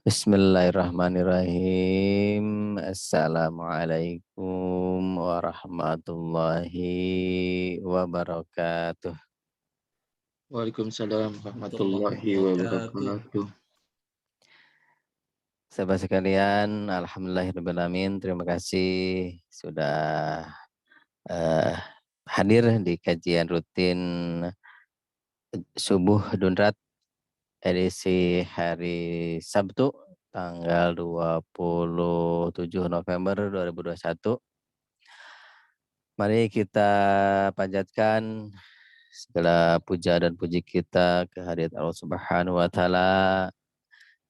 Bismillahirrahmanirrahim. Assalamualaikum warahmatullahi wabarakatuh. Waalaikumsalam Warahmatullahi warahmatullahi wabarakatuh. wabarakatuh. Sahabat sekalian, alhamdulillahirrahmanirrahim. Terima kasih sudah eh, hadir di kajian rutin Subuh Dunrat edisi hari Sabtu tanggal 27 November 2021. Mari kita panjatkan segala puja dan puji kita kehadirat Allah Subhanahu wa taala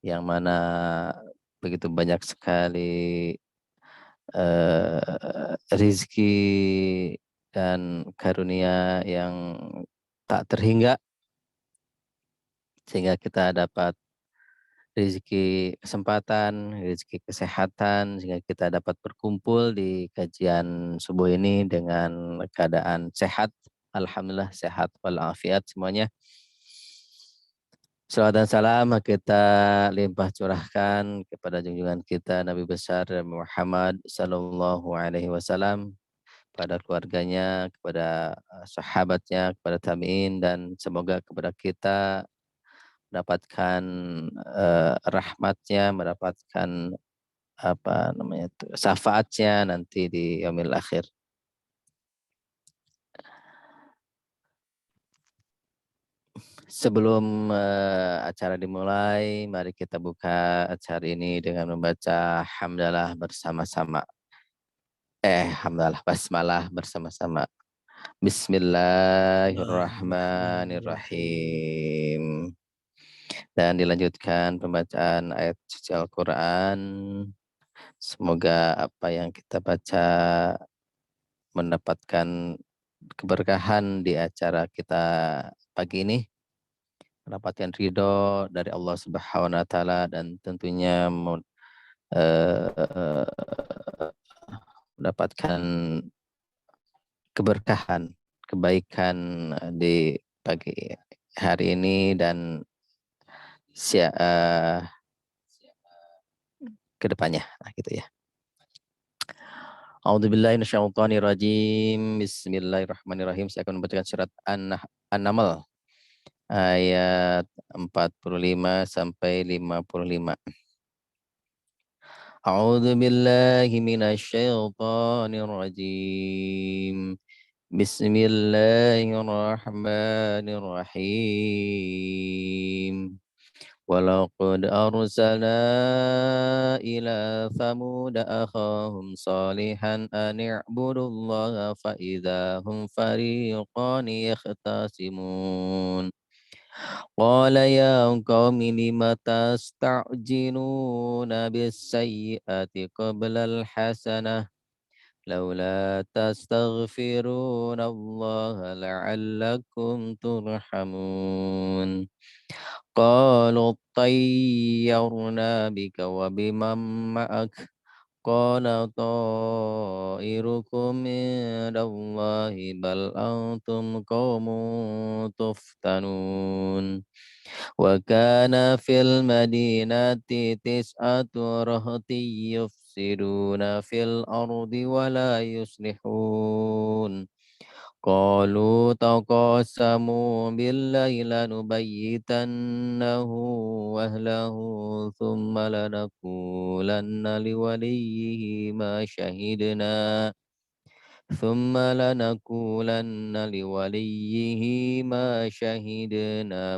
yang mana begitu banyak sekali rizki dan karunia yang tak terhingga sehingga kita dapat rezeki kesempatan, rezeki kesehatan, sehingga kita dapat berkumpul di kajian subuh ini dengan keadaan sehat. Alhamdulillah sehat walafiat semuanya. Salawat dan salam kita limpah curahkan kepada junjungan kita Nabi besar Muhammad Sallallahu Alaihi Wasallam, kepada keluarganya, kepada sahabatnya, kepada tabi'in, dan semoga kepada kita mendapatkan rahmatnya, mendapatkan syafaatnya nanti di yaumil akhir. Sebelum acara dimulai, mari kita buka acara ini dengan membaca hamdalah bersama-sama. Hamdalah basmalah bersama-sama. Bismillahirrahmanirrahim. Dan dilanjutkan pembacaan ayat suci Al-Quran. Semoga apa yang kita baca mendapatkan keberkahan di acara kita pagi ini, mendapatkan ridho dari Allah Subhanahu wa taala, dan tentunya mendapatkan keberkahan, kebaikan di pagi hari ini dan ke depannya, gitu ya. A'udzubillahiminasyaitonirrajim. Bismillahirrahmanirrahim. Saya akan membacakan surat An-Naml ayat 45 sampai 55. A'udzubillahi minasyaitonirrajim. Bismillahirrahmanirrahim. Walaqad arsalna ila Thamud akhahum salihan an i'budullaha fa idahum fariqan yakhtasimun. Qala ya qaumi lima tasta'jiluna bis-sayyi'ati qabla al-hasanah laula tastaghfiruna Allah la'allakum turhamun. Qalu tayyarna bika wa biman ma'ak. Qala ta'irukum indallahi bal antum qaumun tuftanun. Wa kana fil madinati tis'atu rahti yufsiduna fil ardi wa la yuslihun. Qalu taqasamu billahi lanubayyitannahu wa ahlahu thumma lanaqulanna liwaliyyihi ma syahidna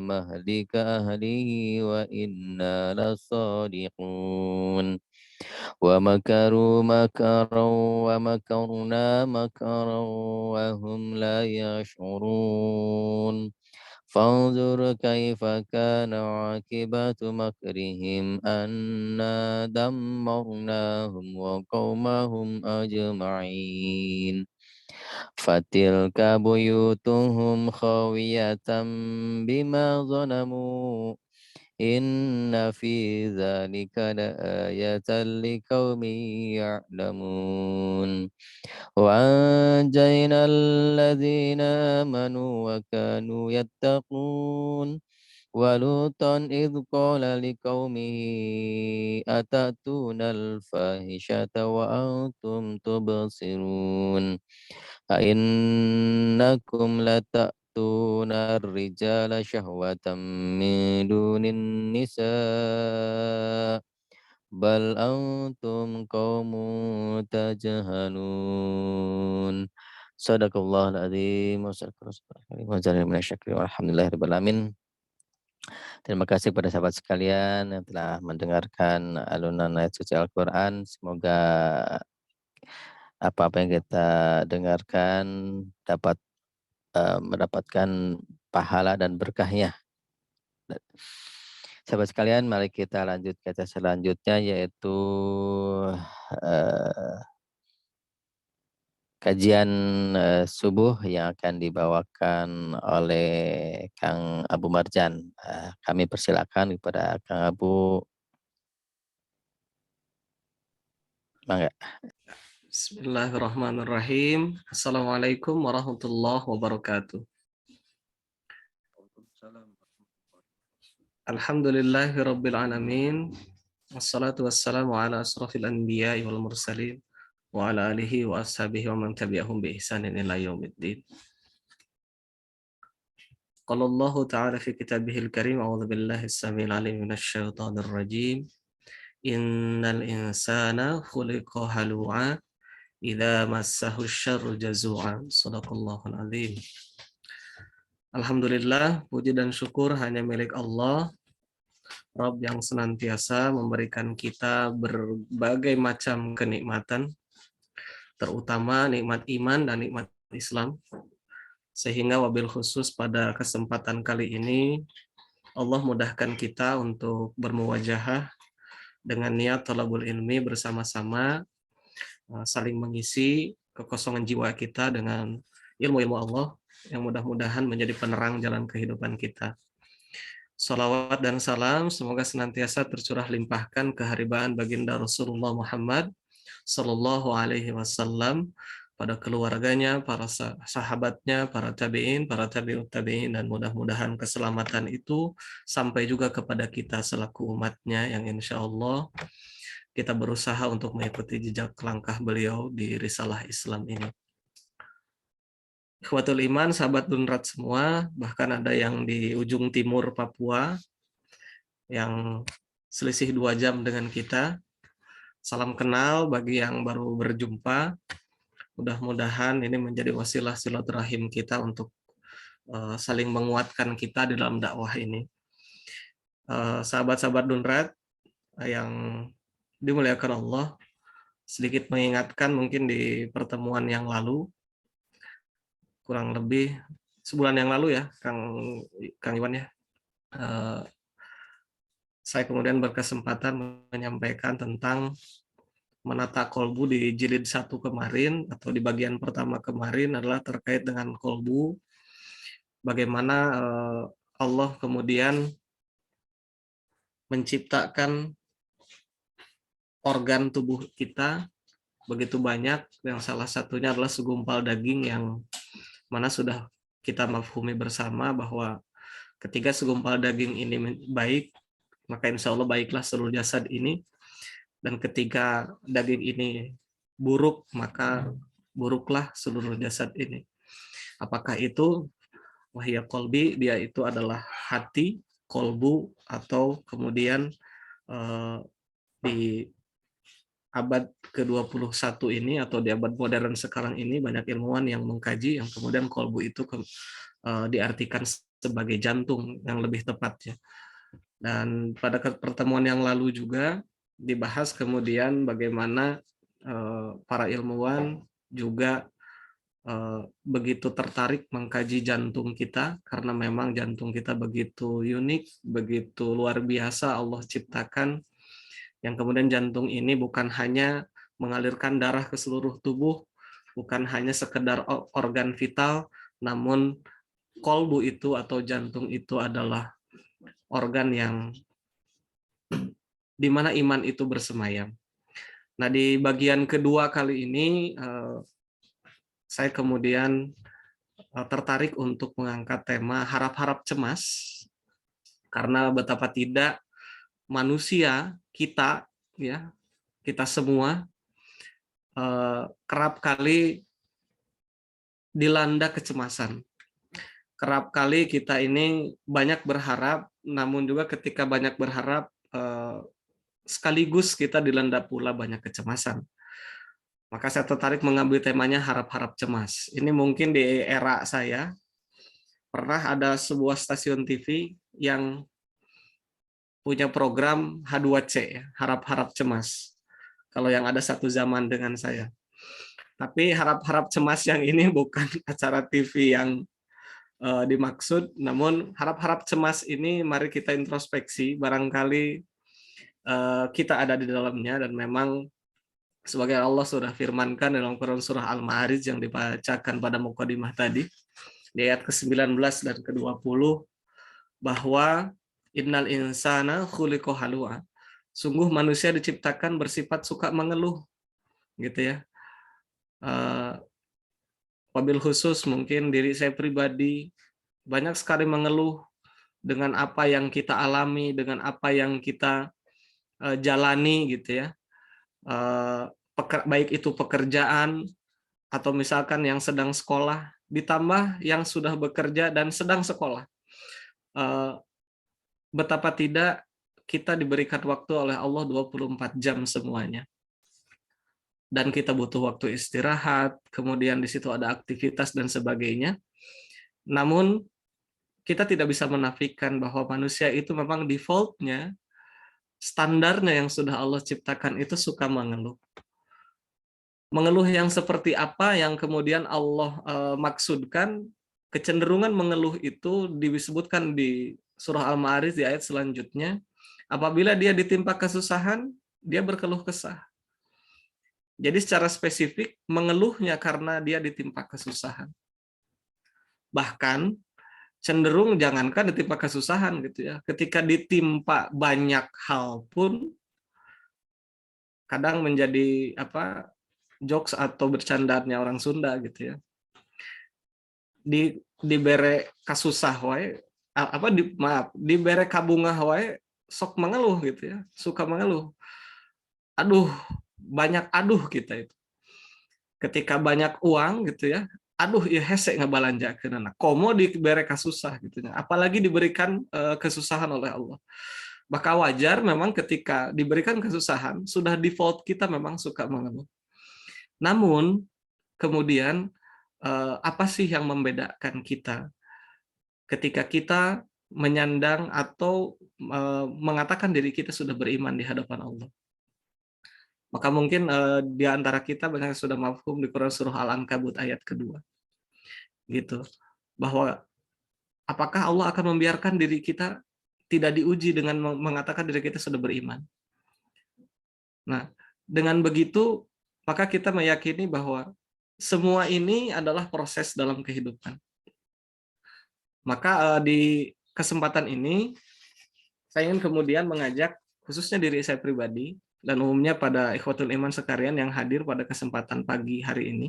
mahlika ahlihi wa inna lasadiqun. Wa makaru makaran wa makarna makaran wa hum la yash'urun. Fanzur kaifa kana akibatu makrihim anna dammarnahum wa qaumahum ajma'in. Fatilka buyutuhum khawiyatan bima zalamu. Inna fi dzalika laayatan liqaumin ya'lamun. Wa anjayna alladhina amanu wa kanu yattaqun. ولوطا إذ قال لقومه أتأتون الفاحشة وأنتم تبصرون أئنكم لتأتون الرجال شهوة من دون النساء بل أنتم قوم تجهلون. Sadaqallahul adzim wa alhamdulillahirabbil. Terima kasih pada sahabat sekalian yang telah mendengarkan alunan ayat suci Al-Quran. Semoga apa-apa yang kita dengarkan dapat mendapatkan pahala dan berkahnya. Sahabat sekalian, mari kita lanjut ke selanjutnya, yaitu kajian subuh yang akan dibawakan oleh Kang Abu Marjan. Kami persilakan kepada Kang Abu. Mangga. Bismillahirrahmanirrahim. Assalamualaikum warahmatullahi wabarakatuh. Alhamdulillahirabbil alamin. Wassalatu wassalamu ala asrofil anbiya'i wal mursalin wa ala alihi wa ashabihi wa man tabi'ahum bi ihsanin ila yaumiddin. Qala Allah ta'ala fi kitabihil karim, a'udzu billahi as-sami'il 'alim minasy syaithanir rajim. Innal insana khuliqa halu'a idza massahu syarru jazu'a. Shadaqallahul azim. Alhamdulillah, puji dan syukur hanya milik Allah, Rabb yang senantiasa memberikan kita berbagai macam kenikmatan, terutama nikmat iman dan nikmat Islam. Sehingga wabil khusus pada kesempatan kali ini, Allah mudahkan kita untuk bermuwajahah dengan niat thalabul ilmi bersama-sama, saling mengisi kekosongan jiwa kita dengan ilmu-ilmu Allah yang mudah-mudahan menjadi penerang jalan kehidupan kita. Salawat dan salam semoga senantiasa tercurah limpahkan keharibaan baginda Rasulullah Muhammad Sallallahu Alaihi Wasallam pada keluarganya, para sahabatnya, para tabi'in, para tabi'ut tabi'in, dan mudah-mudahan keselamatan itu sampai juga kepada kita selaku umatnya yang insya Allah kita berusaha untuk mengikuti jejak langkah beliau di risalah Islam ini. Ikhwatul iman, sahabat Dunrat semua, bahkan ada yang di ujung timur Papua yang selisih 2 jam dengan kita. Salam kenal bagi yang baru berjumpa. Mudah-mudahan ini menjadi wasilah silaturahim kita untuk saling menguatkan kita di dalam dakwah ini. Sahabat-sahabat Dunrat yang dimuliakan Allah, sedikit mengingatkan mungkin di pertemuan yang lalu, kurang lebih sebulan yang lalu ya, Kang Iwan ya, saya kemudian berkesempatan menyampaikan tentang menata kolbu di jilid 1 kemarin, atau di bagian pertama kemarin adalah terkait dengan kolbu, bagaimana Allah kemudian menciptakan organ tubuh kita begitu banyak, yang salah satunya adalah segumpal daging yang mana sudah kita mafhumi bersama bahwa ketika segumpal daging ini baik, maka insya Allah baiklah seluruh jasad ini, dan ketika daging ini buruk, maka buruklah seluruh jasad ini. Apakah itu? Wahya kolbi, dia itu adalah hati, kolbu, atau kemudian di abad ke-21 ini atau di abad modern sekarang ini banyak ilmuwan yang mengkaji yang kemudian kolbu itu diartikan sebagai jantung yang lebih tepatnya. Dan pada pertemuan yang lalu juga dibahas kemudian bagaimana para ilmuwan juga begitu tertarik mengkaji jantung kita, karena memang jantung kita begitu unik, begitu luar biasa Allah ciptakan, yang kemudian jantung ini bukan hanya mengalirkan darah ke seluruh tubuh, bukan hanya sekedar organ vital, namun kolbu itu atau jantung itu adalah organ yang di mana iman itu bersemayam. Nah, di bagian kedua kali ini saya kemudian tertarik untuk mengangkat tema harap-harap cemas Karena betapa tidak manusia kita, ya, kita semua kerap kali dilanda kecemasan. Kerap kali kita ini banyak berharap, namun juga ketika banyak berharap sekaligus kita dilanda pula banyak kecemasan. Maka saya tertarik mengambil temanya harap-harap cemas. Ini mungkin di era saya pernah ada sebuah stasiun TV yang punya program H2C, ya, harap-harap cemas. Kalau yang ada satu zaman dengan saya. Tapi harap-harap cemas yang ini bukan acara TV yang dimaksud, namun harap-harap cemas ini mari kita introspeksi, barangkali kita ada di dalamnya, dan memang sebagai Allah sudah firmankan dalam Quran surah Al-Ma'arij yang dibacakan pada mukadimah tadi, di ayat ke-19 dan ke-20, bahwa innal insana khuliqa halua. Sungguh manusia diciptakan bersifat suka mengeluh, gitu ya. Wabil khusus mungkin diri saya pribadi banyak sekali mengeluh dengan apa yang kita alami, dengan apa yang kita jalani, gitu ya. Baik itu pekerjaan atau misalkan yang sedang sekolah, ditambah yang sudah bekerja dan sedang sekolah. Betapa tidak kita diberikan waktu oleh Allah 24 jam semuanya. Dan kita butuh waktu istirahat, kemudian di situ ada aktivitas dan sebagainya. Namun kita tidak bisa menafikan bahwa manusia itu memang defaultnya, standarnya yang sudah Allah ciptakan itu suka mengeluh. Mengeluh yang seperti apa yang kemudian Allah maksudkan, kecenderungan mengeluh itu disebutkan di surah Al-Ma'arij di ayat selanjutnya. Apabila dia ditimpa kesusahan, dia berkeluh kesah. Jadi secara spesifik mengeluhnya karena dia ditimpa kesusahan. Bahkan cenderung jangankan ditimpa kesusahan, gitu ya. Ketika ditimpa banyak hal pun kadang menjadi jokes atau bercandanya orang Sunda, gitu ya. Dibere kasusah wae dibere kabungah wae sok mengeluh, gitu ya. Suka mengeluh. Aduh, banyak aduh kita itu. Ketika banyak uang, gitu ya, aduh ya hese ngabalanja kenana komo diberi kasusah, gitu ya, apalagi diberikan kesusahan oleh Allah. Maka wajar memang ketika diberikan kesusahan sudah default kita memang suka mengeluh. Namun kemudian apa sih yang membedakan kita ketika kita menyandang atau mengatakan diri kita sudah beriman di hadapan Allah? Maka mungkin di antara kita banyak yang sudah mafhum di Quran surah Al-Ankabut ayat kedua. Gitu. Bahwa apakah Allah akan membiarkan diri kita tidak diuji dengan mengatakan diri kita sudah beriman. Nah, dengan begitu maka kita meyakini bahwa semua ini adalah proses dalam kehidupan. Maka di kesempatan ini saya ingin kemudian mengajak khususnya diri saya pribadi dan umumnya pada ikhwatul iman sekalian yang hadir pada kesempatan pagi hari ini,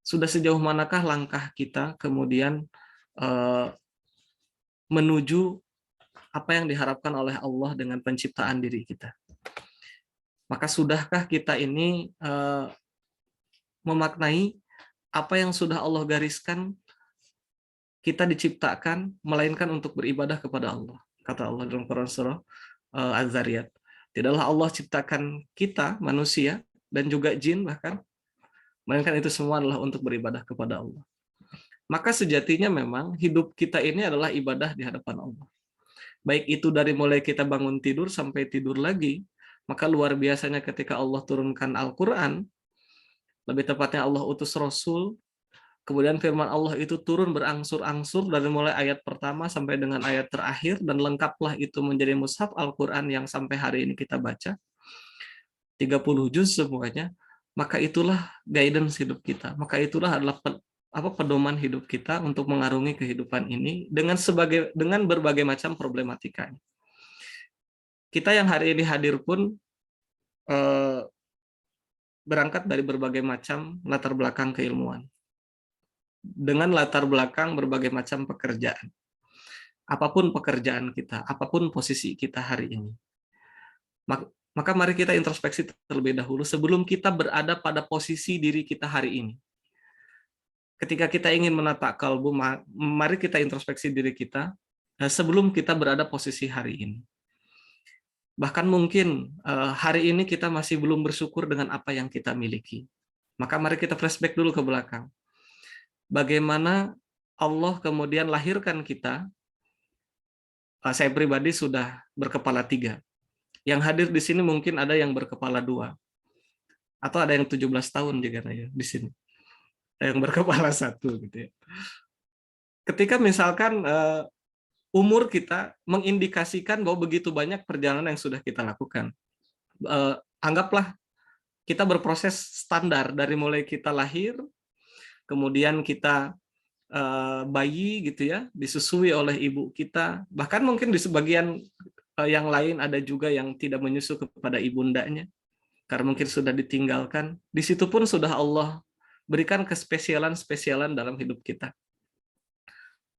sudah sejauh manakah langkah kita kemudian menuju apa yang diharapkan oleh Allah dengan penciptaan diri kita. Maka sudahkah kita ini memaknai apa yang sudah Allah gariskan kita diciptakan, melainkan untuk beribadah kepada Allah. Kata Allah dalam Quran surah Az-Zariyat. Tidaklah Allah ciptakan kita, manusia, dan juga jin bahkan, melainkan itu semua adalah untuk beribadah kepada Allah. Maka sejatinya memang hidup kita ini adalah ibadah di hadapan Allah. Baik itu dari mulai kita bangun tidur sampai tidur lagi, maka luar biasanya ketika Allah turunkan Al-Quran, lebih tepatnya Allah utus Rasul, kemudian firman Allah itu turun berangsur-angsur dari mulai ayat pertama sampai dengan ayat terakhir, dan lengkaplah itu menjadi mushaf Al-Quran yang sampai hari ini kita baca, 30 juz semuanya, maka itulah guidance hidup kita, maka itulah adalah pedoman hidup kita untuk mengarungi kehidupan ini dengan berbagai macam problematikanya. Kita yang hari ini hadir pun berangkat dari berbagai macam latar belakang keilmuan, dengan latar belakang berbagai macam pekerjaan. apapun pekerjaan kita, apapun posisi kita hari ini. Maka mari kita introspeksi terlebih dahulu sebelum kita berada pada posisi diri kita hari ini. Ketika kita ingin menata kalbu, mari kita introspeksi diri kita sebelum kita berada posisi hari ini. Bahkan mungkin hari ini kita masih belum bersyukur dengan apa yang kita miliki. Maka mari kita flashback dulu ke belakang. Bagaimana Allah kemudian lahirkan kita. Saya pribadi sudah berkepala 3. Yang hadir di sini mungkin ada yang berkepala 2. Atau ada yang 17 tahun juga ya di sini. Ada yang berkepala 1 gitu ya. Ketika misalkan umur kita mengindikasikan bahwa begitu banyak perjalanan yang sudah kita lakukan. Anggaplah kita berproses standar dari mulai kita lahir, kemudian kita bayi gitu ya, disusui oleh ibu kita, bahkan mungkin di sebagian yang lain ada juga yang tidak menyusu kepada ibundanya, karena mungkin sudah ditinggalkan. Di situ pun sudah Allah berikan kespesialan-spesialan dalam hidup kita.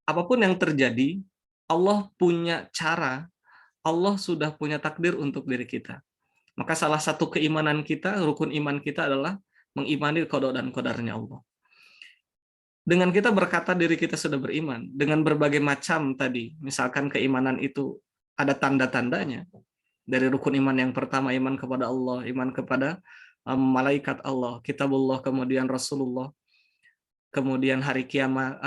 Apapun yang terjadi, Allah punya cara, Allah sudah punya takdir untuk diri kita. Maka salah satu keimanan kita, rukun iman kita adalah mengimani qada dan qadarnya Allah. Dengan kita berkata diri kita sudah beriman, dengan berbagai macam tadi, misalkan keimanan itu ada tanda-tandanya. Dari rukun iman yang pertama, iman kepada Allah, iman kepada malaikat Allah, kitabullah, kemudian Rasulullah, kemudian hari kiamat,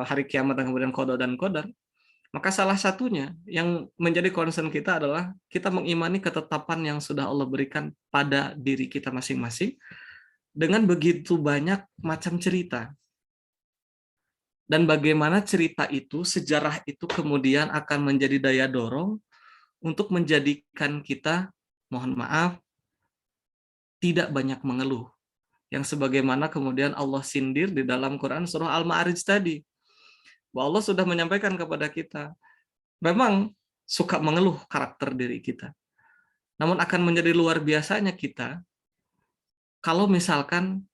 hari kiamat, dan kemudian qada dan qadar. Maka salah satunya yang menjadi concern kita adalah kita mengimani ketetapan yang sudah Allah berikan pada diri kita masing-masing dengan begitu banyak macam cerita. Dan bagaimana cerita itu, sejarah itu kemudian akan menjadi daya dorong untuk menjadikan kita, mohon maaf, tidak banyak mengeluh. Yang sebagaimana kemudian Allah sindir di dalam Quran surah Al-Ma'arij tadi. Bahwa Allah sudah menyampaikan kepada kita, memang suka mengeluh karakter diri kita. Namun akan menjadi luar biasanya kita, kalau misalkan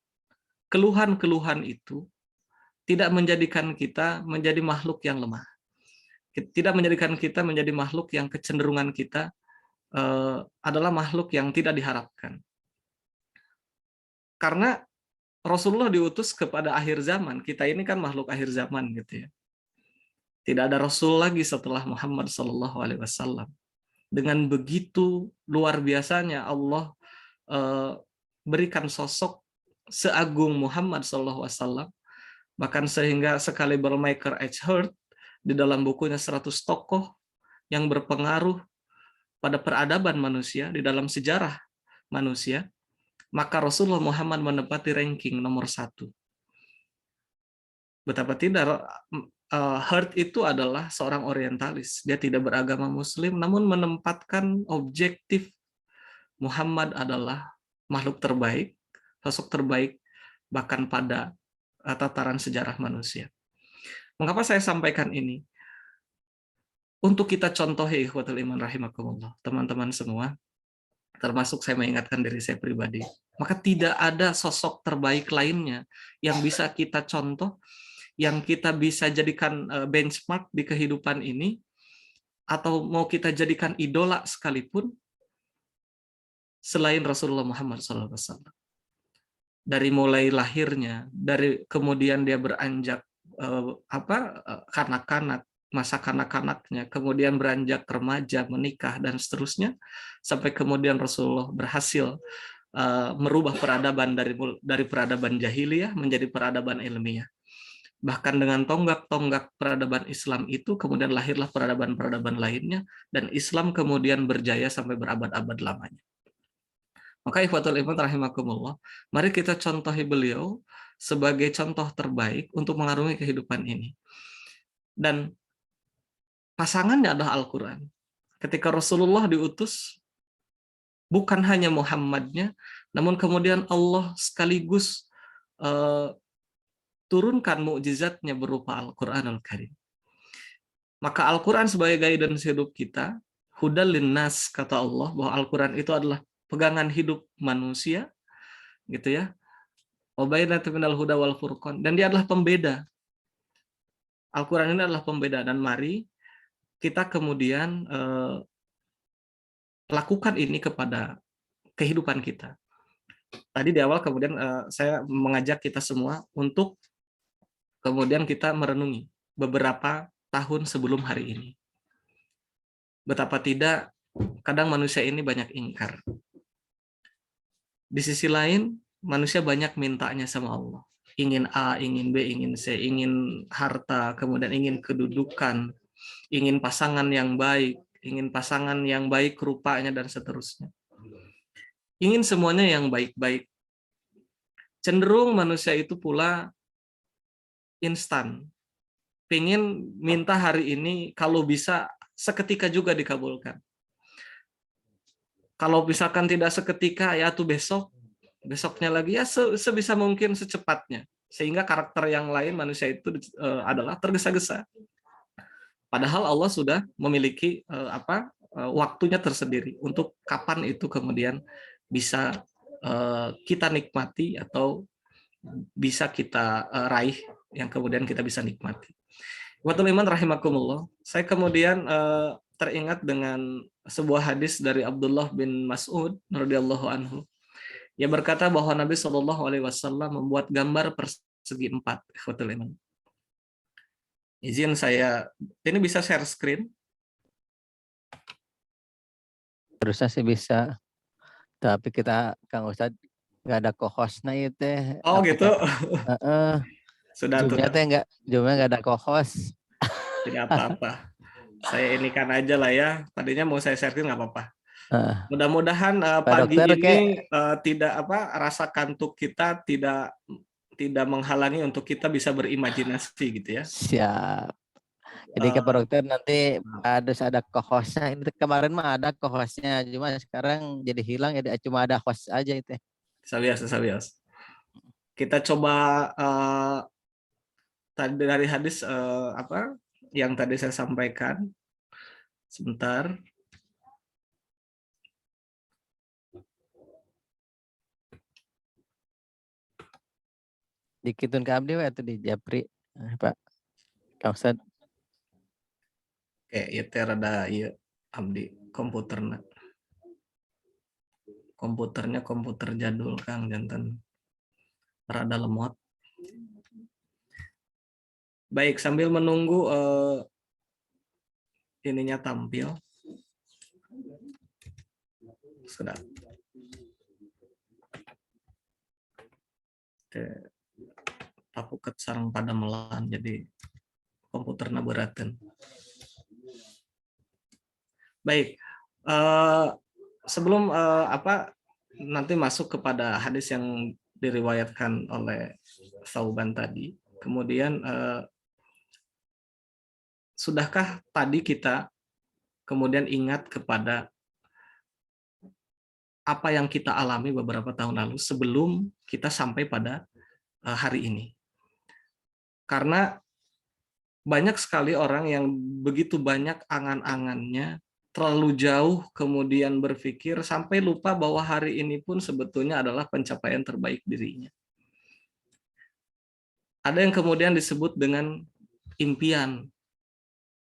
keluhan-keluhan itu tidak menjadikan kita menjadi makhluk yang lemah. Tidak menjadikan kita menjadi makhluk yang kecenderungan kita adalah makhluk yang tidak diharapkan. Karena Rasulullah diutus kepada akhir zaman. Kita ini kan makhluk akhir zaman gitu ya. Tidak ada Rasul lagi setelah Muhammad SAW. Dengan begitu luar biasanya Allah berikan sosok seagung Muhammad SAW. Bahkan sehingga sekali Michael H. Hurt di dalam bukunya 100 tokoh yang berpengaruh pada peradaban manusia, di dalam sejarah manusia, maka Rasulullah Muhammad menempati ranking nomor 1. Betapa tidak, Hurt itu adalah seorang orientalis. Dia tidak beragama muslim, namun menempatkan objektif Muhammad adalah makhluk terbaik, sosok terbaik, bahkan pada tataran sejarah manusia. Mengapa saya sampaikan ini? Untuk kita contohi ikhwatul iman rahimakumullah, teman-teman semua, termasuk saya mengingatkan diri saya pribadi, maka tidak ada sosok terbaik lainnya yang bisa kita contoh, yang kita bisa jadikan benchmark di kehidupan ini, atau mau kita jadikan idola sekalipun, selain Rasulullah Muhammad SAW. Dari mulai lahirnya, dari kemudian dia beranjak kanak-kanak, masa kanak-kanaknya, kemudian beranjak remaja, menikah, dan seterusnya, sampai kemudian Rasulullah berhasil merubah peradaban dari peradaban jahiliyah menjadi peradaban ilmiah. Bahkan dengan tonggak-tonggak peradaban Islam itu, kemudian lahirlah peradaban-peradaban lainnya, dan Islam kemudian berjaya sampai berabad-abad lamanya. Maka ikhwatul iman rahimakumullah, mari kita contohi beliau sebagai contoh terbaik untuk mengarungi kehidupan ini. Dan pasangannya adalah Al-Quran. Ketika Rasulullah diutus, bukan hanya Muhammadnya, namun kemudian Allah sekaligus turunkan mukjizatnya berupa Al-Quranul Karim. Maka Al-Quran sebagai guidance hidup kita, hudal linnas, kata Allah, bahwa Al-Quran itu adalah pegangan hidup manusia, gitu ya. Wabainatu minal huda wal furqan, dan dia adalah pembeda Al-Quran ini adalah pembeda, dan mari kita kemudian lakukan ini kepada kehidupan kita. Tadi di awal kemudian saya mengajak kita semua untuk kemudian kita merenungi beberapa tahun sebelum hari ini. Betapa tidak, kadang manusia ini banyak ingkar. Di sisi lain, manusia banyak mintanya sama Allah. Ingin A, ingin B, ingin C, ingin harta, kemudian ingin kedudukan, ingin pasangan yang baik rupanya, dan seterusnya. Ingin semuanya yang baik-baik. Cenderung manusia itu pula instan. Pengen minta hari ini, kalau bisa seketika juga dikabulkan. Kalau misalkan tidak seketika, ya tuh besok, besoknya lagi, ya sebisa mungkin secepatnya. Sehingga karakter yang lain manusia itu adalah tergesa-gesa. Padahal Allah sudah memiliki waktunya tersendiri untuk kapan itu kemudian bisa kita nikmati atau bisa kita raih, yang kemudian kita bisa nikmati. Watul iman rahimakumullah. Saya kemudian teringat dengan sebuah hadis dari Abdullah bin Mas'ud radhiyallahu anhu. Ia berkata bahwa Nabi Shallallahu alaihi wasallam membuat gambar persegi 4. Watul iman. Izin saya, ini bisa share screen? Harusnya sih bisa. Tapi kita, Kang Ustadz, nggak ada co-hostnya itu. Oh gitu. Sudah tuh. Zoomnya nggak ada co-host. Tidak apa-apa. Saya ini kan aja lah ya. Tadinya mau saya share nggak apa-apa. Mudah-mudahan pagi ini tidak rasa kantuk kita tidak menghalangi untuk kita bisa berimajinasi gitu ya. Siap. Jadi ke Pak Dokter nanti ada co-hostnya. Ini kemarin mah ada co-hostnya, cuma sekarang jadi hilang, jadi cuma ada host aja itu. Sabias. Kita coba tadi dari hadis yang tadi saya sampaikan. Sebentar. Dikitun ke abdi atau di Japri, Pak Kang Ustad. Oke, itu rada iya abdi komputernya komputer jadul Kang, jantan rada lemot. Baik, sambil menunggu ininya tampil. Sudah. Papuket sarang pada melan, jadi komputernya beratan. Baik, sebelum nanti masuk kepada hadis yang diriwayatkan oleh Sauban tadi, kemudian sudahkah tadi kita kemudian ingat kepada apa yang kita alami beberapa tahun lalu sebelum kita sampai pada hari ini? Karena banyak sekali orang yang begitu banyak angan-angannya, terlalu jauh kemudian berpikir sampai lupa bahwa hari ini pun sebetulnya adalah pencapaian terbaik dirinya. Ada yang kemudian disebut dengan impian.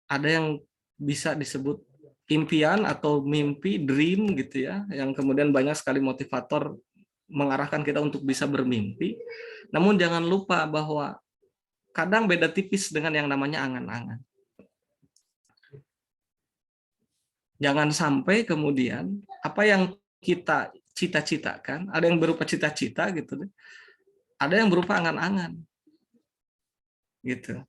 Ada yang bisa disebut impian atau mimpi, dream gitu ya, yang kemudian banyak sekali motivator mengarahkan kita untuk bisa bermimpi. Namun jangan lupa bahwa kadang beda tipis dengan yang namanya angan-angan. Jangan sampai kemudian apa yang kita cita-citakan, ada yang berupa cita-cita gitu, ada yang berupa angan-angan, gitu.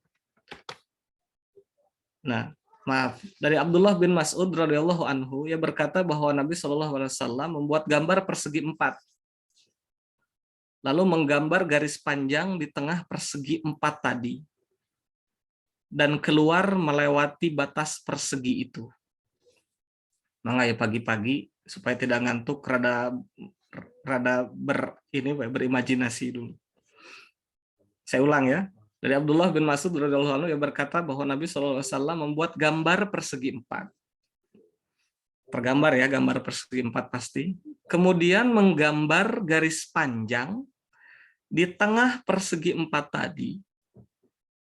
Nah, maaf, dari Abdullah bin Mas'ud radhiyallahu anhu, ia berkata bahwa Nabi Shallallahu alaihi wasallam membuat gambar persegi 4, lalu menggambar garis panjang di tengah persegi 4 tadi, dan keluar melewati batas persegi itu. Maka ya pagi-pagi supaya tidak ngantuk, rada berimajinasi dulu. Saya ulang ya. Dari Abdullah bin Mas'ud radhiyallahu anhu yang berkata bahwa Nabi SAW membuat gambar persegi 4. Tergambar ya, gambar persegi 4 pasti. Kemudian menggambar garis panjang di tengah persegi 4 tadi,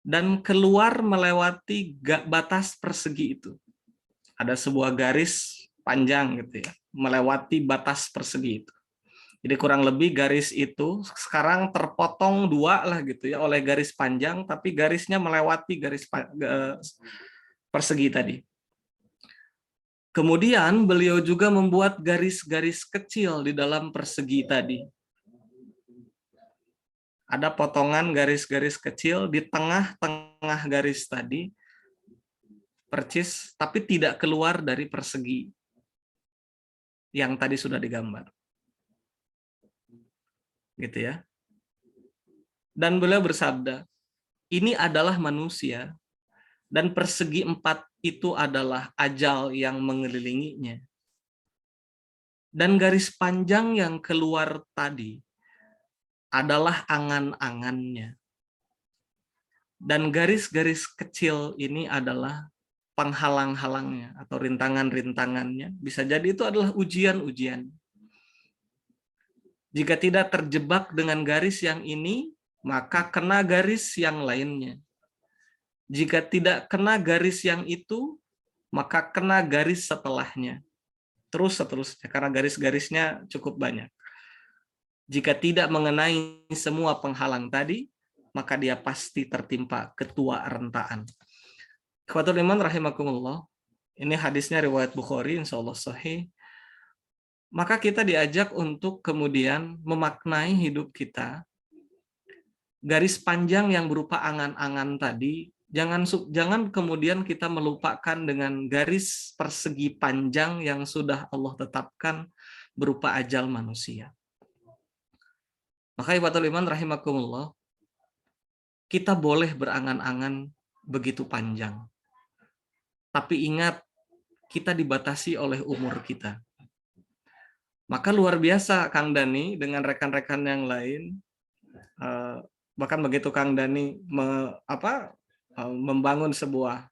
dan keluar melewati batas persegi itu. Ada sebuah garis panjang gitu ya, melewati batas persegi itu. Jadi kurang lebih garis itu sekarang terpotong dua lah gitu ya oleh garis panjang, tapi garisnya melewati garis persegi tadi. Kemudian beliau juga membuat garis-garis kecil di dalam persegi tadi. Ada potongan garis-garis kecil di tengah-tengah garis tadi, percis, tapi tidak keluar dari persegi yang tadi sudah digambar. Gitu ya. Dan beliau bersabda, ini adalah manusia, dan persegi 4 itu adalah ajal yang mengelilinginya. Dan garis panjang yang keluar tadi adalah angan-angannya. Dan garis-garis kecil ini adalah penghalang-halangnya atau rintangan-rintangannya. Bisa jadi itu adalah ujian-ujian. Jika tidak terjebak dengan garis yang ini, maka kena garis yang lainnya. Jika tidak kena garis yang itu, maka kena garis setelahnya. Terus seterusnya, karena garis-garisnya cukup banyak. Jika tidak mengenai semua penghalang tadi, maka dia pasti tertimpa ketua rentaan. Ikhwatul iman rahimakumullah. Ini hadisnya riwayat Bukhari, insyaallah sahih. Maka kita diajak untuk kemudian memaknai hidup kita. Garis panjang yang berupa angan-angan tadi, jangan kemudian kita melupakan dengan garis persegi panjang yang sudah Allah tetapkan berupa ajal manusia. Maka ikhwatul iman rahimakumullah, kita boleh berangan-angan begitu panjang. Tapi ingat, kita dibatasi oleh umur kita. Maka luar biasa Kang Dani dengan rekan-rekan yang lain, bahkan begitu Kang Dani membangun sebuah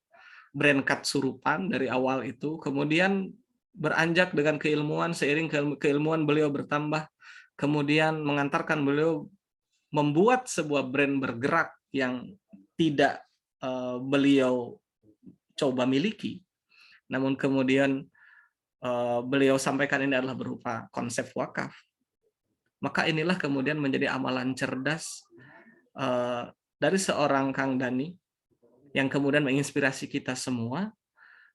brand Katsurupan dari awal itu, kemudian beranjak dengan keilmuan, seiring keilmuan beliau bertambah, kemudian mengantarkan beliau membuat sebuah brand bergerak yang tidak beliau coba miliki, namun kemudian beliau sampaikan ini adalah berupa konsep wakaf. Maka inilah kemudian menjadi amalan cerdas dari seorang Kang Dani yang kemudian menginspirasi kita semua,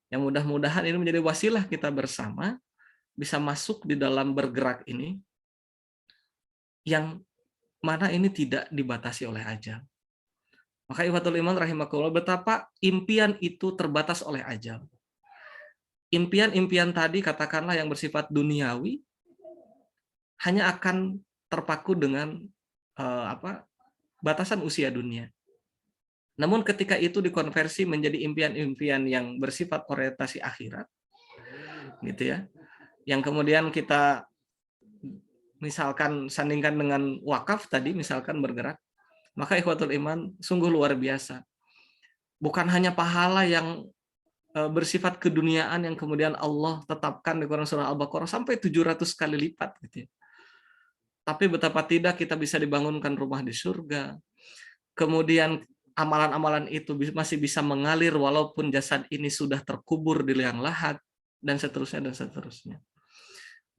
yang mudah-mudahan ini menjadi wasilah kita bersama bisa masuk di dalam bergerak ini, yang mana ini tidak dibatasi oleh ajal. Maka ikhwatul iman rahimakumullah, betapa impian itu terbatas oleh ajal. Impian-impian tadi katakanlah yang bersifat duniawi hanya akan terpaku dengan batasan usia dunia. Namun ketika itu dikonversi menjadi impian-impian yang bersifat orientasi akhirat, gitu ya, yang kemudian kita misalkan sandingkan dengan wakaf tadi, misalkan bergerak, maka ikhwatul iman sungguh luar biasa. Bukan hanya pahala yang bersifat keduniaan yang kemudian Allah tetapkan di Quran surah Al-Baqarah sampai 700 kali lipat gitu ya. Tapi betapa tidak kita bisa dibangunkan rumah di surga. Kemudian amalan-amalan itu masih bisa mengalir walaupun jasad ini sudah terkubur di liang lahat, dan seterusnya dan seterusnya.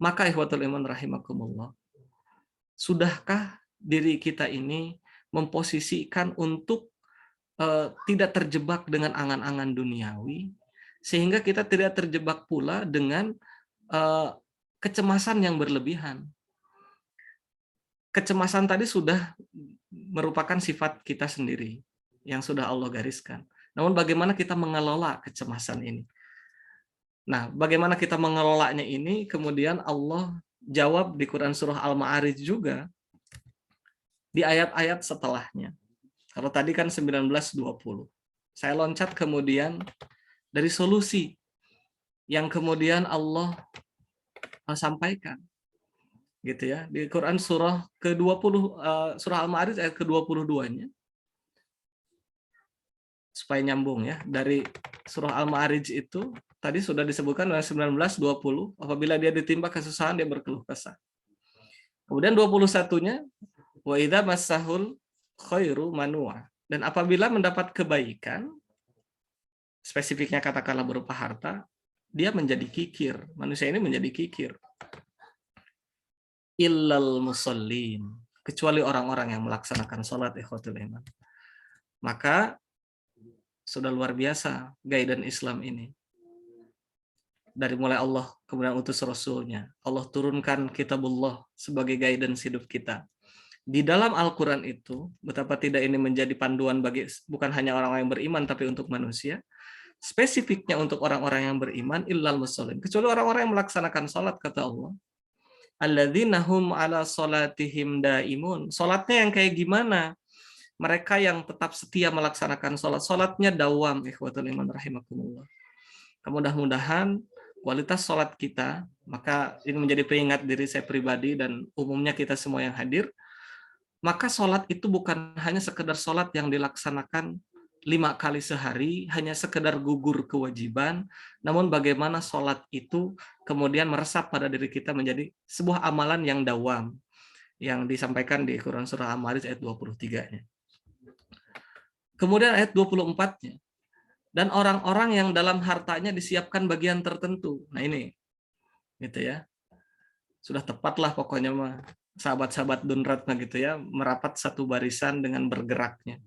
Maka ikhwatul iman rahimakumullah, sudahkah diri kita ini memposisikan untuk tidak terjebak dengan angan-angan duniawi, sehingga kita tidak terjebak pula dengan kecemasan yang berlebihan. Kecemasan tadi sudah merupakan sifat kita sendiri yang sudah Allah gariskan. Namun bagaimana kita mengelola kecemasan ini? Nah, bagaimana kita mengelolanya ini, kemudian Allah jawab di Quran surah Al-Ma'arij juga di ayat-ayat setelahnya. Kalau tadi kan 19-20. Saya loncat kemudian dari solusi yang kemudian Allah sampaikan. Gitu ya. Di Quran surah ke-20 surah Al-Ma'arij ayat ke-22-nya. Supaya nyambung ya. Dari surah Al-Ma'arij itu tadi sudah disebutkan oleh 19-20, apabila dia ditimpa kesusahan dia berkeluh kesah. Kemudian 21-nya wa idza massahul khairu manua. Dan apabila mendapat kebaikan, spesifiknya katakanlah berupa harta, dia menjadi kikir. Manusia ini menjadi kikir. Illal musallin, kecuali orang-orang yang melaksanakan sholat, ikhwatul iman. Maka sudah luar biasa guidance Islam ini. Dari mulai Allah kemudian utus Rasulnya, Allah turunkan kitabullah sebagai guidance hidup kita. Di dalam Al-Quran itu, betapa tidak ini menjadi panduan bagi bukan hanya orang-orang yang beriman, tapi untuk manusia. Spesifiknya untuk orang-orang yang beriman, illal musallin, kecuali orang-orang yang melaksanakan salat, kata Allah. Alladzina hum ala salatihim daimun. Salatnya yang kayak gimana? Mereka yang tetap setia melaksanakan salat. Salatnya dawam, ikhwatul iman rahimakumullah. Mudah-mudahan kualitas salat kita, maka ini menjadi pengingat diri saya pribadi dan umumnya kita semua yang hadir, maka sholat itu bukan hanya sekedar sholat yang dilaksanakan 5 kali sehari, hanya sekedar gugur kewajiban, namun bagaimana sholat itu kemudian meresap pada diri kita menjadi sebuah amalan yang dawam, yang disampaikan di Quran Surah Al-Ma'arij ayat 23-nya. Kemudian ayat 24-nya, dan orang-orang yang dalam hartanya disiapkan bagian tertentu. Nah ini, gitu ya, sudah tepatlah pokoknya mah. Sahabat-sahabat Dunratna gitu ya, merapat satu barisan dengan bergeraknya.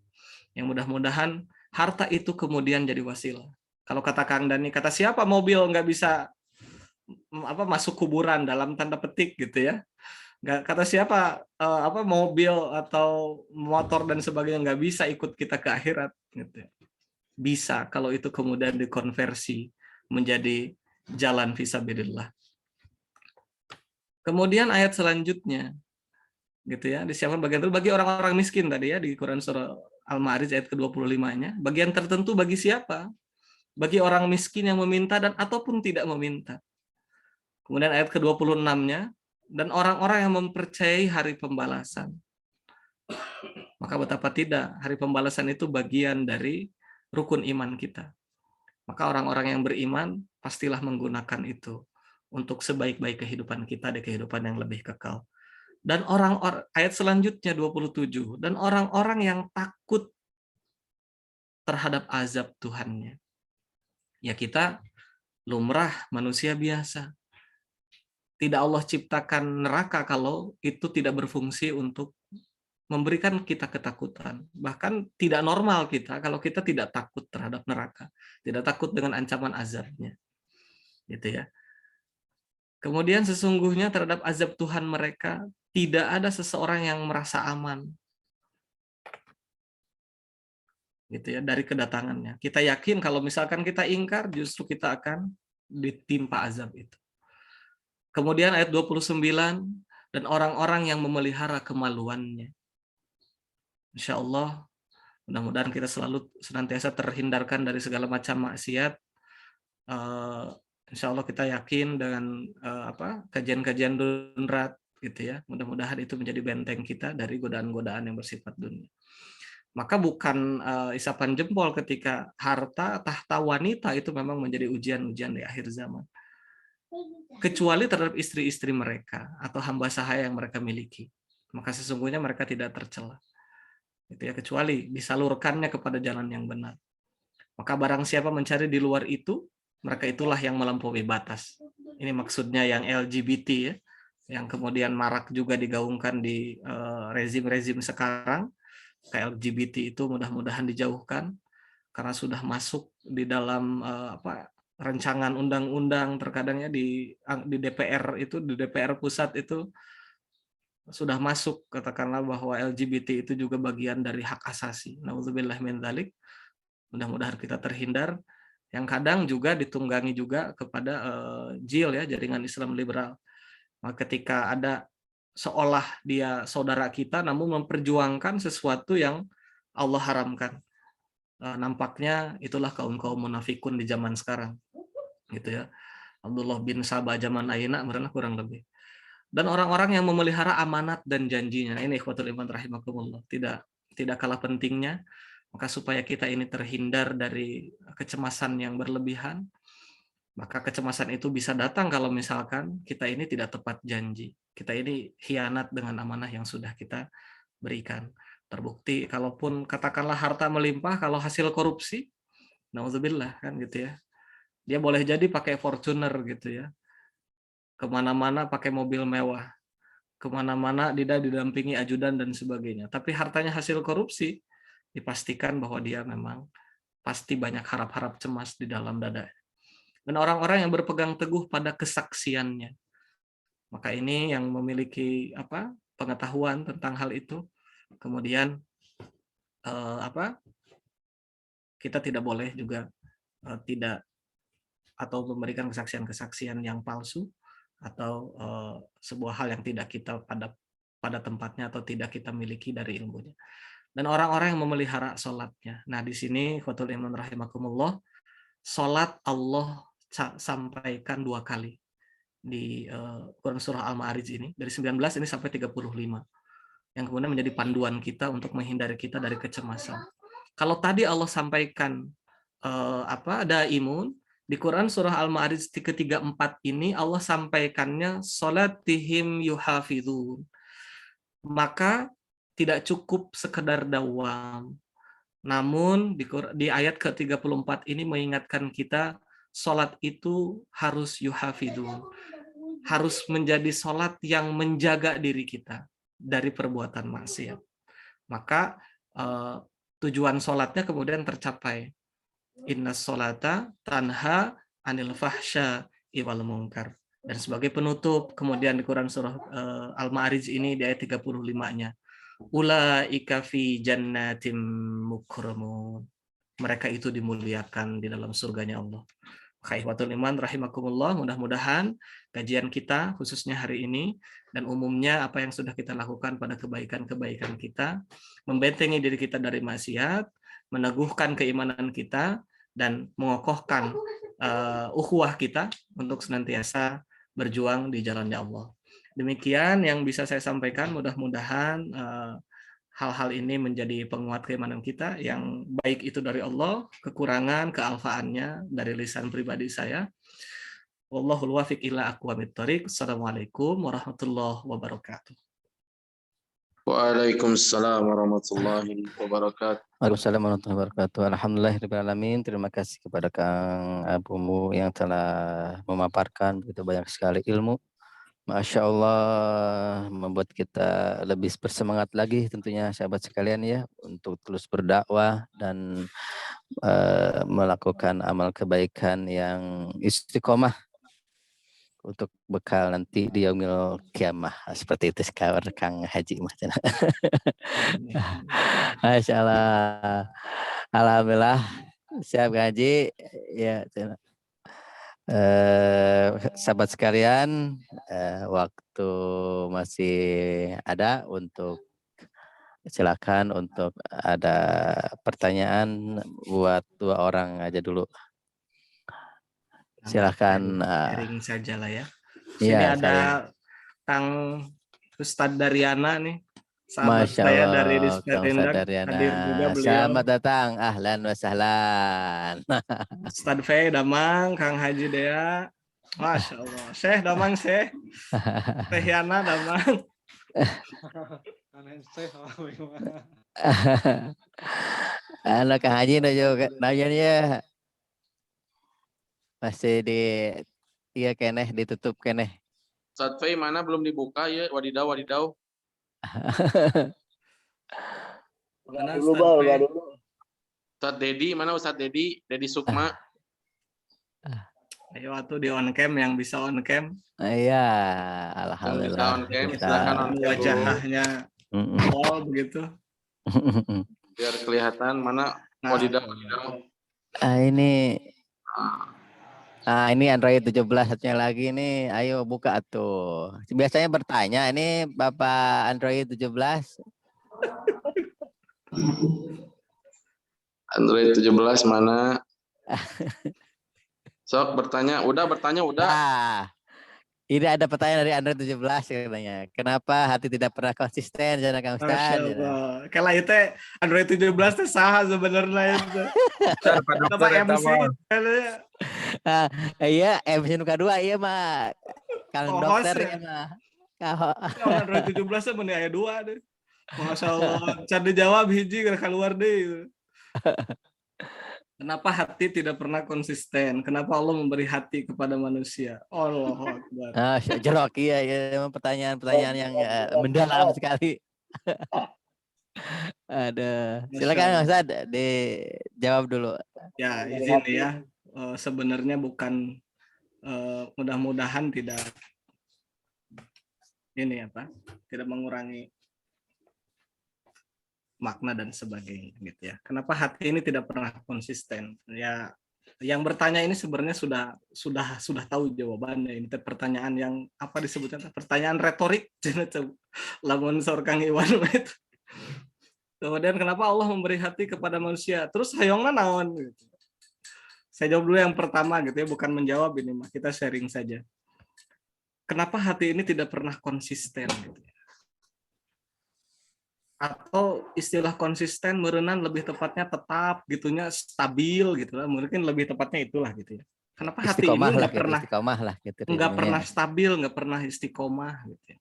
Yang mudah-mudahan harta itu kemudian jadi wasilah. Kalau kata Kang Dani, kata siapa mobil nggak bisa masuk kuburan dalam tanda petik gitu ya. Nggak, kata siapa mobil atau motor dan sebagainya nggak bisa ikut kita ke akhirat gitu ya. Bisa kalau itu kemudian dikonversi menjadi jalan fisabilillah. Kemudian ayat selanjutnya, gitu ya, disiapkan bagian tertentu bagi orang-orang miskin tadi ya di Quran surah Al-Ma'arij ayat ke-25-nya. Bagian tertentu bagi siapa? Bagi orang miskin yang meminta dan ataupun tidak meminta. Kemudian ayat ke-26-nya, dan orang-orang yang mempercayai hari pembalasan. Maka betapa tidak, hari pembalasan itu bagian dari rukun iman kita. Maka orang-orang yang beriman pastilah menggunakan itu untuk sebaik-baik kehidupan kita di kehidupan yang lebih kekal. Dan orang-orang, ayat selanjutnya 27, dan orang-orang yang takut terhadap azab Tuhannya. Ya kita lumrah manusia biasa. Tidak Allah ciptakan neraka kalau itu tidak berfungsi untuk memberikan kita ketakutan. Bahkan tidak normal kita kalau kita tidak takut terhadap neraka, tidak takut dengan ancaman azabnya. Gitu ya. Kemudian sesungguhnya terhadap azab Tuhan mereka tidak ada seseorang yang merasa aman. Gitu ya, dari kedatangannya. Kita yakin kalau misalkan kita ingkar, justru kita akan ditimpa azab itu. Kemudian ayat 29, dan orang-orang yang memelihara kemaluannya. Insya Allah, mudah-mudahan kita selalu senantiasa terhindarkan dari segala macam maksiat. Insya Allah kita yakin dengan kajian-kajian Dunrat gitu ya. Mudah-mudahan itu menjadi benteng kita dari godaan-godaan yang bersifat dunia. Maka bukan isapan jempol ketika harta, tahta, wanita itu memang menjadi ujian-ujian di akhir zaman. Kecuali terhadap istri-istri mereka atau hamba sahaya yang mereka miliki. Maka sesungguhnya mereka tidak tercela. Gitu ya, kecuali disalurkannya kepada jalan yang benar. Maka barang siapa mencari di luar itu, mereka itulah yang melampaui batas. Ini maksudnya yang LGBT ya, yang kemudian marak juga digaungkan di rezim-rezim sekarang. LGBT itu mudah-mudahan dijauhkan karena sudah masuk di dalam rancangan undang-undang terkadangnya di DPR itu, di DPR pusat itu sudah masuk, katakanlah bahwa LGBT itu juga bagian dari hak asasi. Nauzubillah min dzalik. Mudah-mudahan kita terhindar. Yang kadang juga ditunggangi juga kepada JIL ya, Jaringan Islam Liberal. Maka ketika ada seolah dia saudara kita namun memperjuangkan sesuatu yang Allah haramkan. Nampaknya itulah kaum-kaum munafikun di zaman sekarang. Gitu ya. Abdullah bin Sabah zaman ayeuna kurang lebih. Dan orang-orang yang memelihara amanat dan janjinya. Nah, ini ikhwatul iman rahimakumullah. Tidak kalah pentingnya. Maka supaya kita ini terhindar dari kecemasan yang berlebihan, maka kecemasan itu bisa datang kalau misalkan kita ini tidak tepat janji. Kita ini khianat dengan amanah yang sudah kita berikan. Terbukti kalaupun katakanlah harta melimpah kalau hasil korupsi, nauzubillah kan gitu ya. Dia boleh jadi pakai Fortuner gitu ya. Kemana-mana pakai mobil mewah. Kemana-mana dia didampingi ajudan dan sebagainya. Tapi hartanya hasil korupsi, dipastikan bahwa dia memang pasti banyak harap-harap cemas di dalam dada. Dan orang-orang yang berpegang teguh pada kesaksiannya. Maka ini yang memiliki pengetahuan tentang hal itu. Kemudian kita tidak boleh juga tidak atau memberikan kesaksian-kesaksian yang palsu atau sebuah hal yang tidak kita pada tempatnya atau tidak kita miliki dari ilmunya. Dan orang-orang yang memelihara sholatnya. Nah di sini khotul iman rahimakumullah, sholat Allah sampaikan 2 kali di Quran surah Al-Ma'arij ini, dari 19 ini sampai 35, yang kemudian menjadi panduan kita untuk menghindari kita dari kecemasan. Kalau tadi Allah sampaikan ada imun, di Quran surah Al-Ma'arij ke-34 ini Allah sampaikannya sholatihim yuhafidhun. Maka tidak cukup sekedar dawam. Namun di ayat ke-34 ini mengingatkan kita sholat itu harus yuhafidhun. Harus menjadi sholat yang menjaga diri kita dari perbuatan maksiat. Maka tujuan sholatnya kemudian tercapai. Inna sholata tanha anil fahsya wal munkar. Dan sebagai penutup, kemudian di Quran surah Al-Ma'arij ini di ayat 35-nya. Ulaika fi jannatim mukramun. Mereka itu dimuliakan di dalam surganya Allah. Ikhwatul iman rahimakumullah, mudah-mudahan kajian kita khususnya hari ini dan umumnya apa yang sudah kita lakukan pada kebaikan-kebaikan kita membentengi diri kita dari maksiat, meneguhkan keimanan kita dan mengokohkan ukhuwah kita untuk senantiasa berjuang di jalannya Allah. Demikian yang bisa saya sampaikan, mudah-mudahan hal-hal ini menjadi penguat keimanan kita yang baik itu dari Allah, kekurangan, kealfaannya dari lisan pribadi saya. Wallahul wafiq ila aqwamit thoriq. Assalamualaikum warahmatullahi wabarakatuh. Waalaikumsalam warahmatullahi wabarakatuh. Waalaikumsalam warahmatullahi wabarakatuh. Alhamdulillahirrahmanirrahim. Terima kasih kepada Kang Abumu yang telah memaparkan begitu banyak sekali ilmu. Masya Allah, membuat kita lebih bersemangat lagi tentunya sahabat sekalian ya, untuk terus berdakwah dan melakukan amal kebaikan yang istiqomah untuk bekal nanti di yaumil kiamah. Seperti itu sekarang Kang Haji. Masya Allah. Alhamdulillah, siap Haji. Ya, sahabat sekalian, waktu masih ada untuk silakan untuk ada pertanyaan buat 2 orang aja dulu. Silakan. Sharing saja lah ya. Sini Ya, ada Kang Ustadz Daryana nih. Sahabat Masya saya Allah, dari Kang Disperindak, Ustadz Daryana. hadir juga beliau. Selamat datang, ahlan wa sahlan. Ustadz Fei Damang, Kang Haji Dea. Masya Allah. Syekh Damang, Syekh. Tehiana Damang. Anak Kang Haji nanya masih iya keneh ditutup keneh. Ustadz Fei mana belum dibuka ya? Wadidaw. Mana dulu Ustadz Fei? dulu. Ustadz Dedi mana? Ustadz Dedi Sukma. Ayo atuh di on cam yang bisa on cam. Iya, alhamdulillah. Silakan on cam. Wajahnya all begitu. Biar kelihatan mana wadidaw. Ini Android 17 satunya lagi nih. Ayo buka tuh. Biasanya bertanya ini Bapak Android 17. Android 17 mana? Sok bertanya, udah. Ini ada pertanyaan dari Android 17 katanya. Kenapa hati tidak pernah konsisten jana Kang Ustaz? Masya Allah. Kalau itu Android 17 teh saha sebenarnya itu. Apa MC? Iya, MC nu kedua iya mah. Kang dokter ya mah. Android 17 teh meni aya 2 deh. Masya Allah, can dijawab hiji keluar deh. Kenapa hati tidak pernah konsisten? Kenapa Allah memberi hati kepada manusia? Allahu Akbar. Ah, jelok iya ya, memang pertanyaan-pertanyaan yang mendalam sekali. Ada. Masya Silakan Mas Allah. Ad, dijawab dulu. Ya, izin ya. Sebenarnya bukan mudah-mudahan tidak tidak mengurangi makna dan sebagainya gitu ya. Kenapa hati ini tidak pernah konsisten? Ya, yang bertanya ini sebenarnya sudah tahu jawabannya. Ini pertanyaan yang apa disebutnya? Pertanyaan retorik. Lamun Kang Iwan itu. Kemudian kenapa Allah memberi hati kepada manusia? Terus hayongna naon gitu. Saya jawab dulu yang pertama gitu ya, bukan menjawab ini mah, kita sharing saja. Kenapa hati ini tidak pernah konsisten gitu ya? Atau istilah konsisten merenan lebih tepatnya tetap gitunya, stabil gitu lah, mungkin lebih tepatnya itulah gitu ya. Kenapa hati ini istiqomah lah gitu nggak pernah stabil, nggak pernah istiqomah gitu ya.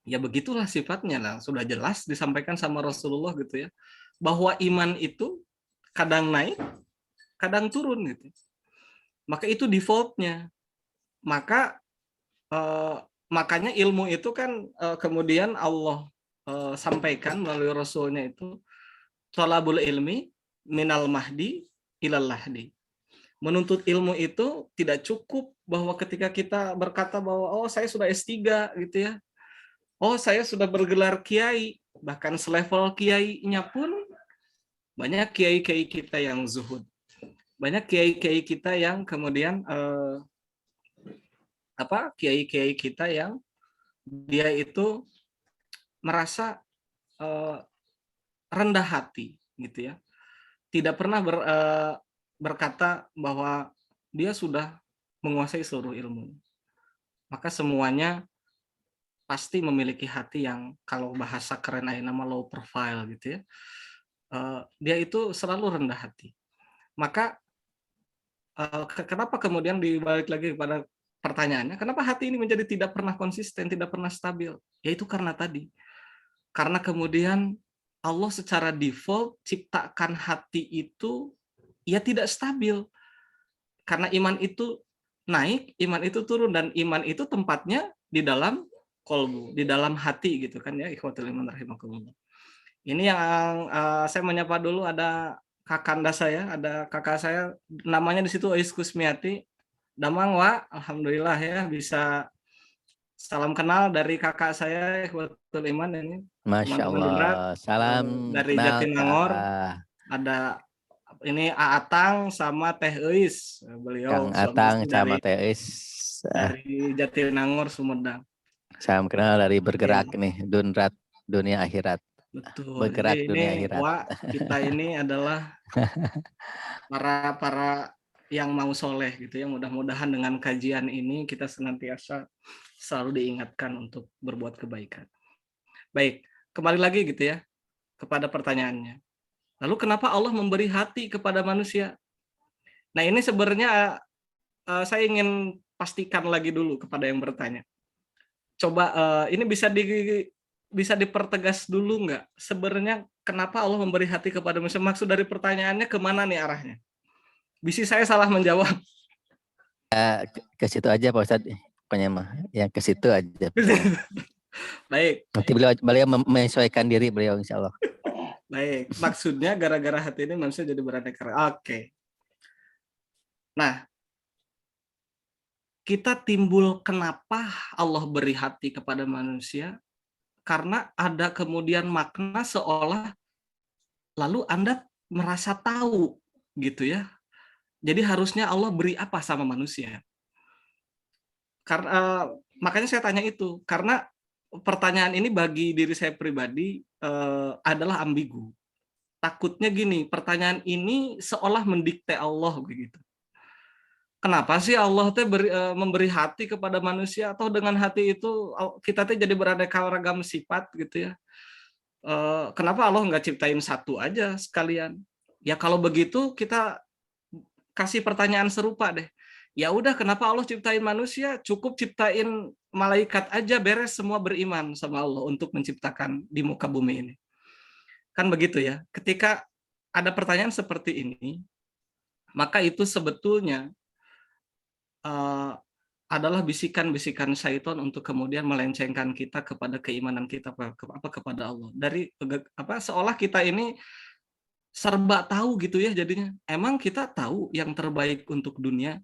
Ya begitulah sifatnya lah, sudah jelas disampaikan sama Rasulullah gitu ya, bahwa iman itu kadang naik kadang turun gitu. Maka itu defaultnya. Makanya ilmu itu kan kemudian Allah sampaikan melalui Rasulnya itu thalabul ilmi minal mahdi ilal lahdi. Menuntut ilmu itu tidak cukup bahwa ketika kita berkata bahwa oh saya sudah S3 gitu ya. Oh saya sudah bergelar kiai, bahkan selevel kiainya pun banyak kiai-kiai kita yang zuhud. Banyak kiai-kiai kita yang kemudian kiai-kiai kita yang dia itu merasa rendah hati gitu ya, tidak pernah berkata bahwa dia sudah menguasai seluruh ilmu. Maka semuanya pasti memiliki hati yang kalau bahasa keren nama low profile gitu ya. Dia itu selalu rendah hati. Maka kenapa kemudian dibalik lagi kepada pertanyaannya, kenapa hati ini menjadi tidak pernah konsisten, tidak pernah stabil? Yaitu karena tadi. Karena kemudian Allah secara default ciptakan hati itu ya tidak stabil. Karena iman itu naik, iman itu turun, dan iman itu tempatnya di dalam kolbu, di dalam hati gitu kan ya, ikhwatul iman rahimakumullah. Ini yang saya menyapa dulu, ada kakanda saya, ada kakak saya, namanya di situ Ais Kusmiati. Damang wa, alhamdulillah ya bisa salam kenal dari kakak saya ikhwatul iman ini. Masya Allah, salam dari kenal Jatinangor. Ada ini Aatang sama Teh Eis, beliau Kang Atang sama Teh Eis dari Jatinangor Sumedang. Salam kenal dari bergerak nih, Dunrat dunia akhirat. Betul. Bergerak jadi dunia ini akhirat. Kita ini adalah para yang mau soleh gitu ya. Mudah-mudahan dengan kajian ini kita senantiasa selalu diingatkan untuk berbuat kebaikan. Baik, kembali lagi gitu ya kepada pertanyaannya. Lalu kenapa Allah memberi hati kepada manusia? Nah ini sebenarnya saya ingin pastikan lagi dulu kepada yang bertanya. Coba ini bisa dipertegas dulu nggak? Sebenarnya kenapa Allah memberi hati kepada manusia? Maksud dari pertanyaannya kemana nih arahnya? Bisa saya salah menjawab? Ke situ aja Pak Ustadz. Yang ke situ aja. Baik. Nanti beliau menyesuaikan diri beliau insya Allah. Baik, maksudnya gara-gara hati ini manusia jadi beraneka ragam. Oke. Nah, kita timbul kenapa Allah beri hati kepada manusia? Karena ada kemudian makna seolah lalu Anda merasa tahu gitu ya. Jadi harusnya Allah beri apa sama manusia? Karena makanya saya tanya itu, karena pertanyaan ini bagi diri saya pribadi adalah ambigu. Takutnya gini, pertanyaan ini seolah mendikte Allah begitu. Kenapa sih Allah teh memberi hati kepada manusia, atau dengan hati itu kita teh jadi beraneka ragam sifat gitu ya? Kenapa Allah nggak ciptain satu aja sekalian? Ya kalau begitu kita kasih pertanyaan serupa deh. Ya udah, kenapa Allah ciptain manusia? Cukup ciptain malaikat aja, beres, semua beriman sama Allah untuk menciptakan di muka bumi ini. Kan begitu ya. Ketika ada pertanyaan seperti ini, maka itu sebetulnya eh, adalah bisikan-bisikan syaitan untuk kemudian melencengkan kita kepada keimanan kita kepada Allah. Dari seolah kita ini serba tahu gitu ya jadinya. Emang kita tahu yang terbaik untuk dunia?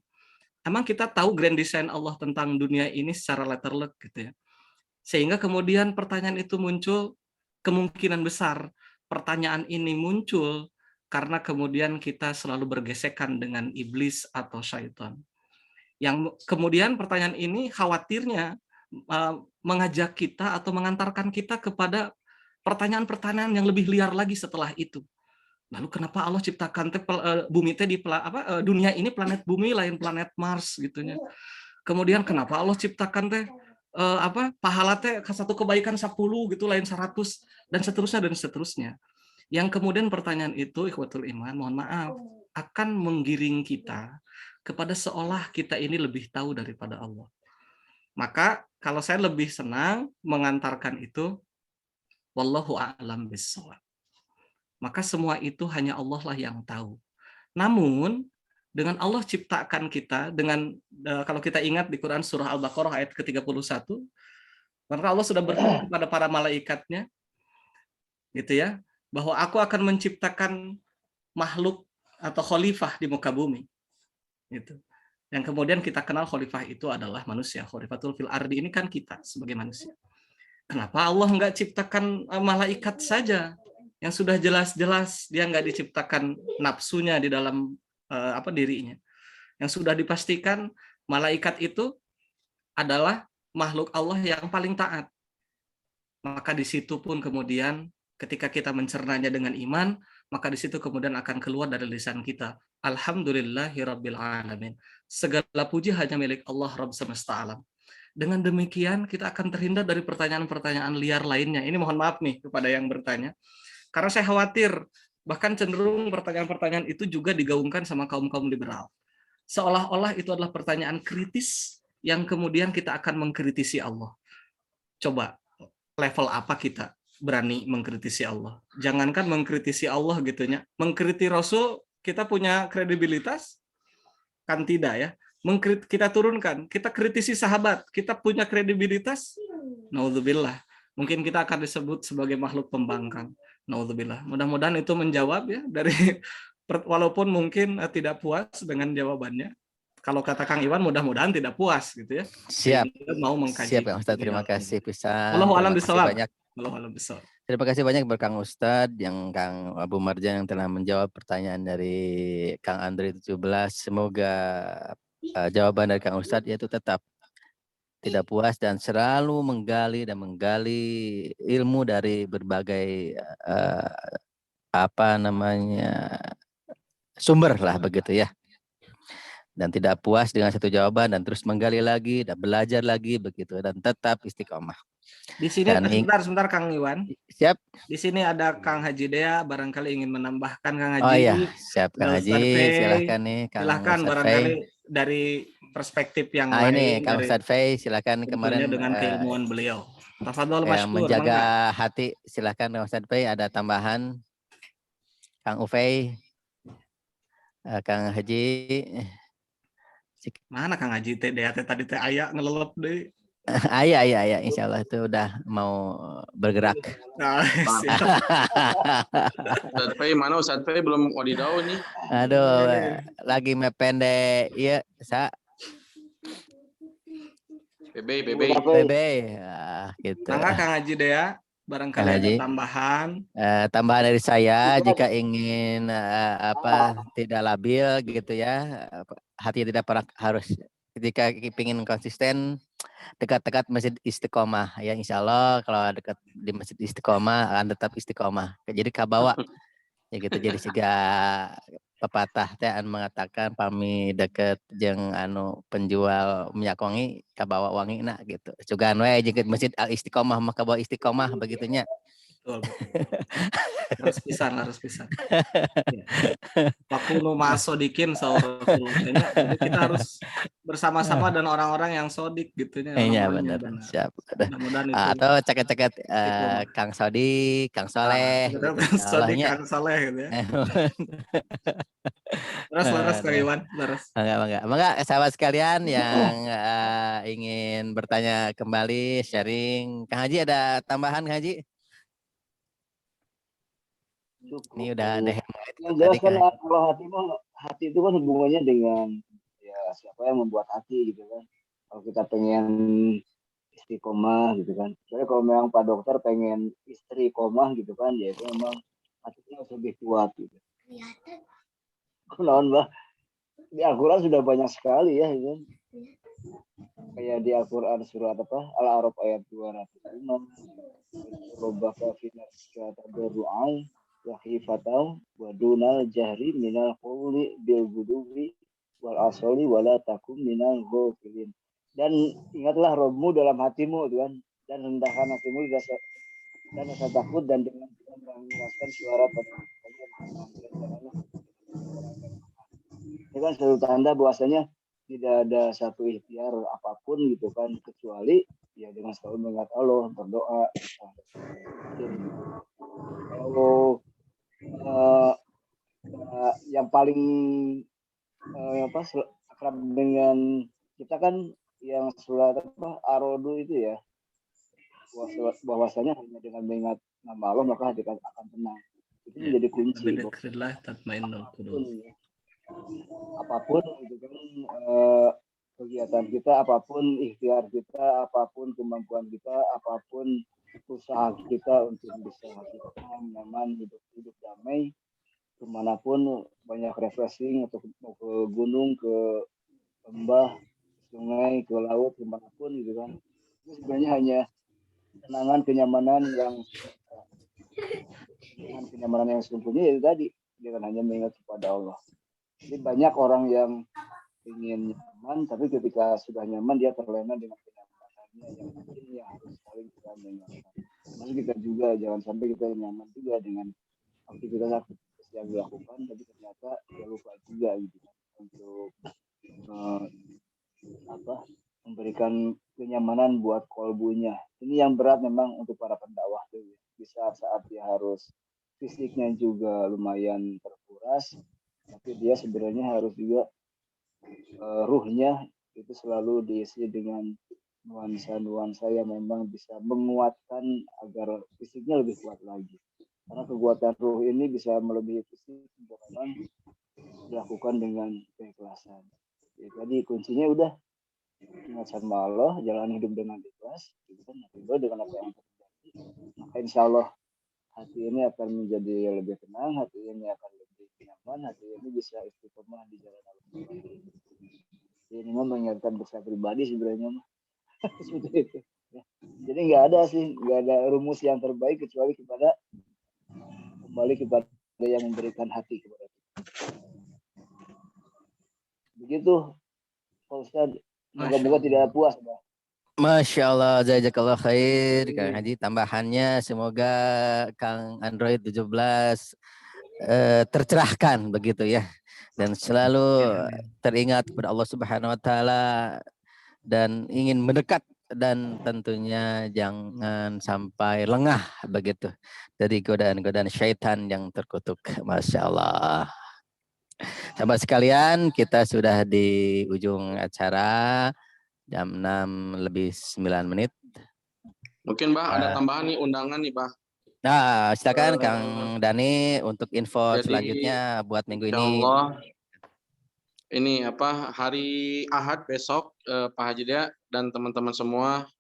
Emang kita tahu grand design Allah tentang dunia ini secara letterlek gitu ya. Sehingga kemudian pertanyaan itu muncul, kemungkinan besar pertanyaan ini muncul karena kemudian kita selalu bergesekan dengan iblis atau syaitan. Yang kemudian pertanyaan ini khawatirnya mengajak kita atau mengantarkan kita kepada pertanyaan-pertanyaan yang lebih liar lagi setelah itu. Lalu kenapa Allah ciptakan bumi teh di dunia ini planet bumi lain planet Mars gitunya. Kemudian kenapa Allah ciptakan teh pahala teh satu kebaikan 10 gitu lain 100 dan seterusnya. Yang kemudian pertanyaan itu ikhwatul iman, mohon maaf, akan menggiring kita kepada seolah kita ini lebih tahu daripada Allah. Maka kalau saya lebih senang mengantarkan itu wallahu a'lam bissawab. Maka semua itu hanya Allah lah yang tahu. Namun dengan Allah ciptakan kita dengan kalau kita ingat di Quran surah Al-Baqarah ayat ke-31, maka Allah sudah berfirman kepada para malaikatnya gitu ya, bahwa aku akan menciptakan makhluk atau khalifah di muka bumi. Gitu. Yang kemudian kita kenal khalifah itu adalah manusia. Khalifatul fil ardi ini kan kita sebagai manusia. Kenapa Allah nggak ciptakan malaikat saja? Yang sudah jelas-jelas dia nggak diciptakan nafsunya di dalam dirinya. Yang sudah dipastikan malaikat itu adalah makhluk Allah yang paling taat. Maka di situ pun kemudian ketika kita mencernanya dengan iman, maka di situ kemudian akan keluar dari lisan kita, alhamdulillahirabbil alamin. Segala puji hanya milik Allah Rabb semesta alam. Dengan demikian kita akan terhindar dari pertanyaan-pertanyaan liar lainnya. Ini mohon maaf nih kepada yang bertanya. Karena saya khawatir bahkan cenderung pertanyaan-pertanyaan itu juga digaungkan sama kaum-kaum liberal. Seolah-olah itu adalah pertanyaan kritis yang kemudian kita akan mengkritisi Allah. Coba level apa kita berani mengkritisi Allah? Jangankan mengkritisi Allah gitunya, mengkritisi Rasul kita punya kredibilitas? Kan tidak ya. Kita turunkan, kita kritisi sahabat, kita punya kredibilitas? Naudzubillah. Mungkin kita akan disebut sebagai makhluk pembangkang. Naudzubillah. Mudah-mudahan itu menjawab ya dari walaupun mungkin tidak puas dengan jawabannya. Kalau kata Kang Iwan mudah-mudahan tidak puas gitu ya. Siap. Mau mengkaji. Siap ya Ustaz, terima kasih pisan. Terima kasih banyak. Bismillah. Terima kasih banyak Kang Ustadz, yang Kang Abu Marjan yang telah menjawab pertanyaan dari Kang Andri 17. Semoga jawaban dari Kang Ustadz yaitu tetap tidak puas dan selalu menggali ilmu dari berbagai sumber lah begitu ya. Dan tidak puas dengan satu jawaban dan terus menggali lagi dan belajar lagi begitu dan tetap istiqomah. Di sini sebentar Kang Iwan. Siap. Di sini ada Kang Haji Dea, barangkali ingin menambahkan Kang Haji. Oh iya, siap Kang Haji. Silahkan nih Kang silahkan barangkali dari perspektif yang lain. Ini Kang Ustadz Fei, silakan kemarin dengan keilmuan beliau. Tafadhol yang masykur, menjaga hati, silakan Kang Ustadz Fei, ada tambahan. Kang Ufei, Kang Haji. Mana Kang Haji teh tadi teh aya ngelelep deui. Iya, insya Allah itu udah mau bergerak. Ustadz Fei mana? Ustadz Fei belum wadidau nih. Aduh, lagi mepende, iya, sa. PB. Gitu. Mangga Kang Haji Dea, barangkali ada tambahan. Tambahan dari saya, jika ingin tidak labil gitu ya, hati tidak pernah harus. Ketika ingin konsisten, dekat-dekat Masjid Istiqomah ya, insya Allah kalau dekat di Masjid Istiqomah akan tetap istiqomah. Jadi kabawa ya gitu. Jadi siga pepatah teh mengatakan pami deket jeung penjual minyak wangi kabawa wangi gitu. Cugan we jeung Masjid Al Istiqomah mah kabawa istiqomah begitunya. Betul, betul. Harus pisan. Ya. Wakunu ma'asodikin sahur Rasulullah. Jadi kita harus bersama-sama dan orang-orang yang sodik gitu ya Iya namanya. benar, Benar. siap. Udah. Mudah-mudahan itu Atau ceket-ceket istiqomah. Kang Sodi, Kang Soleh Kita gitu. Insya sodik Allahnya. Kang Saleh gitu ya. Laras Kang Aduh. Iwan, laras. Enggak, sahabat sekalian yang ingin bertanya kembali, sharing. Kang Haji ada tambahan, Kang Haji? Ini udah ada yang jelas tadi, kan Kang Haji. kalau hati itu kan hubungannya dengan ya siapa yang membuat hati gitu kan. Kalau kita pengen istiqomah gitu kan. Soalnya kalau memang Pak Dokter pengen istri komah gitu kan, ya itu memang hatinya harus lebih kuat gitu. Kenaon bah, di Al-Quran sudah banyak sekali ya gitu. Kayak di Al-Quran surat apa? Al-A'raf ayat 205. Rabbaka fi nafsika tadarru'an wa khifatan wa dunal jahri minal qawli bil guduwi wal asali wala takum minal ghafilin. Dan ingatlah Rabbmu dalam hatimu gitu kan, dan rendahkan hatimu dan rasa takut dan dengan mengeraskan suara pada ini kan satu tanda bahwasanya tidak ada satu ikhtiar apapun gitu kan kecuali ya dengan selalu mengingat Allah, berdoa. Kalau yang paling akrab dengan kita kan yang surat apa Arodu itu ya, bahwasanya hanya dengan mengingat nama Allah maka hati akan tenang. Itu menjadi kunci. Apapun itu kan kegiatan kita, apapun ikhtiar kita, apapun kemampuan kita, apapun usaha kita untuk bisa nyaman, hidup damai, kemanapun banyak refreshing atau mau ke gunung, ke lembah, sungai, ke laut, kemanapun gitu kan. Itu sebenarnya hanya kenyamanan yang sempurna itu tadi dengan hanya mengingat kepada Allah. Jadi banyak orang yang ingin nyaman, tapi ketika sudah nyaman dia terlena dengan kenyamanannya yang mungkin ya harus saling kita mengingatkan. Termasuk kita juga jangan sampai kita nyaman juga dengan aktivitas yang dilakukan, tapi ternyata dia lupa juga gitu kan untuk memberikan kenyamanan buat kolbunya. Ini yang berat memang untuk para pendakwah tuh. Di saat dia harus fisiknya juga lumayan terkuras, tapi dia sebenarnya harus juga ruhnya itu selalu diisi dengan nuansa-nuansa yang memang bisa menguatkan agar fisiknya lebih kuat lagi. Karena kekuatan ruh ini bisa melebihi fisik jika memang dilakukan dengan keikhlasan. Jadi kuncinya udah ingat sama Allah, jalan hidup dengan ikhlas, dengan apa yang terjadi. Maka insya Allah hati ini akan menjadi lebih tenang, hati ini akan lebih nyaman, hati ini bisa istiqomah di jalan Allah. Ini mah mengingatkan besar pribadi sebenarnya mah. Seperti itu. Ya. Jadi nggak ada rumus yang terbaik kecuali kembali kepada yang memberikan hati kepada kita. Begitu, Pak Ustadz. Moga-moga tidak puas, Pak. Masya Allah, jazakallah khair, Kang Haji. Tambahannya semoga Kang Android 17 tercerahkan begitu ya, dan selalu teringat kepada Allah Subhanahu Wa Taala dan ingin mendekat, dan tentunya jangan sampai lengah begitu dari godaan-godaan syaitan yang terkutuk. Masya Allah. Sahabat sekalian, kita sudah di ujung acara. Jam 6:09. Mungkin Bah ada tambahan nih undangan nih Bah. Nah, silakan Kang Dani untuk info Jadi, selanjutnya buat minggu ini. Allah, ini hari Ahad besok Pak Haji Dea dan teman-teman semua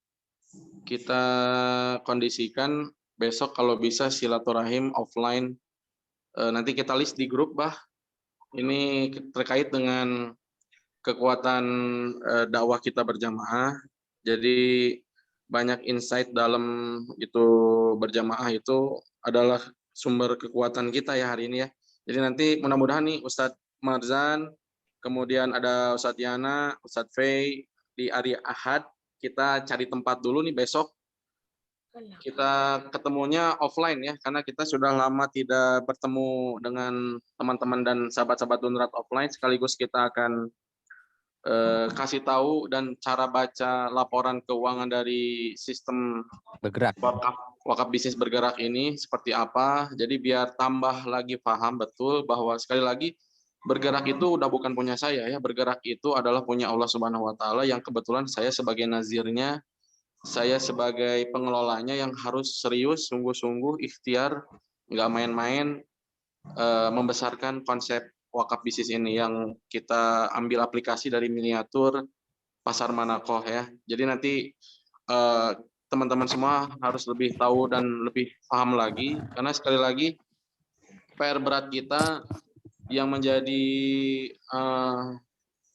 kita kondisikan besok kalau bisa silaturahim offline. Nanti kita list di grup Bah. Ini terkait dengan kekuatan dakwah kita berjamaah. Jadi banyak insight dalam itu berjamaah itu adalah sumber kekuatan kita ya hari ini ya. Jadi nanti mudah-mudahan nih Ustadz Marzan, kemudian ada Ustadz Yana, Ustadz Fei di hari Ahad, kita cari tempat dulu nih besok. kita ketemunya offline ya, karena kita sudah lama tidak bertemu dengan teman-teman dan sahabat-sahabat Dunrat offline. Sekaligus kita akan kasih tahu dan cara baca laporan keuangan dari sistem Bergerak. wakaf bisnis bergerak ini seperti apa. Jadi biar tambah lagi paham betul bahwa sekali lagi bergerak itu udah bukan punya saya ya. Bergerak itu adalah punya Allah Subhanahu wa taala, yang kebetulan saya sebagai nazirnya, saya sebagai pengelolanya yang harus serius, sungguh-sungguh, ikhtiar, nggak main-main membesarkan konsep wakaf bisnis ini yang kita ambil aplikasi dari miniatur pasar Manakoh ya. Jadi nanti teman-teman semua harus lebih tahu dan lebih paham lagi, karena sekali lagi PR berat kita yang menjadi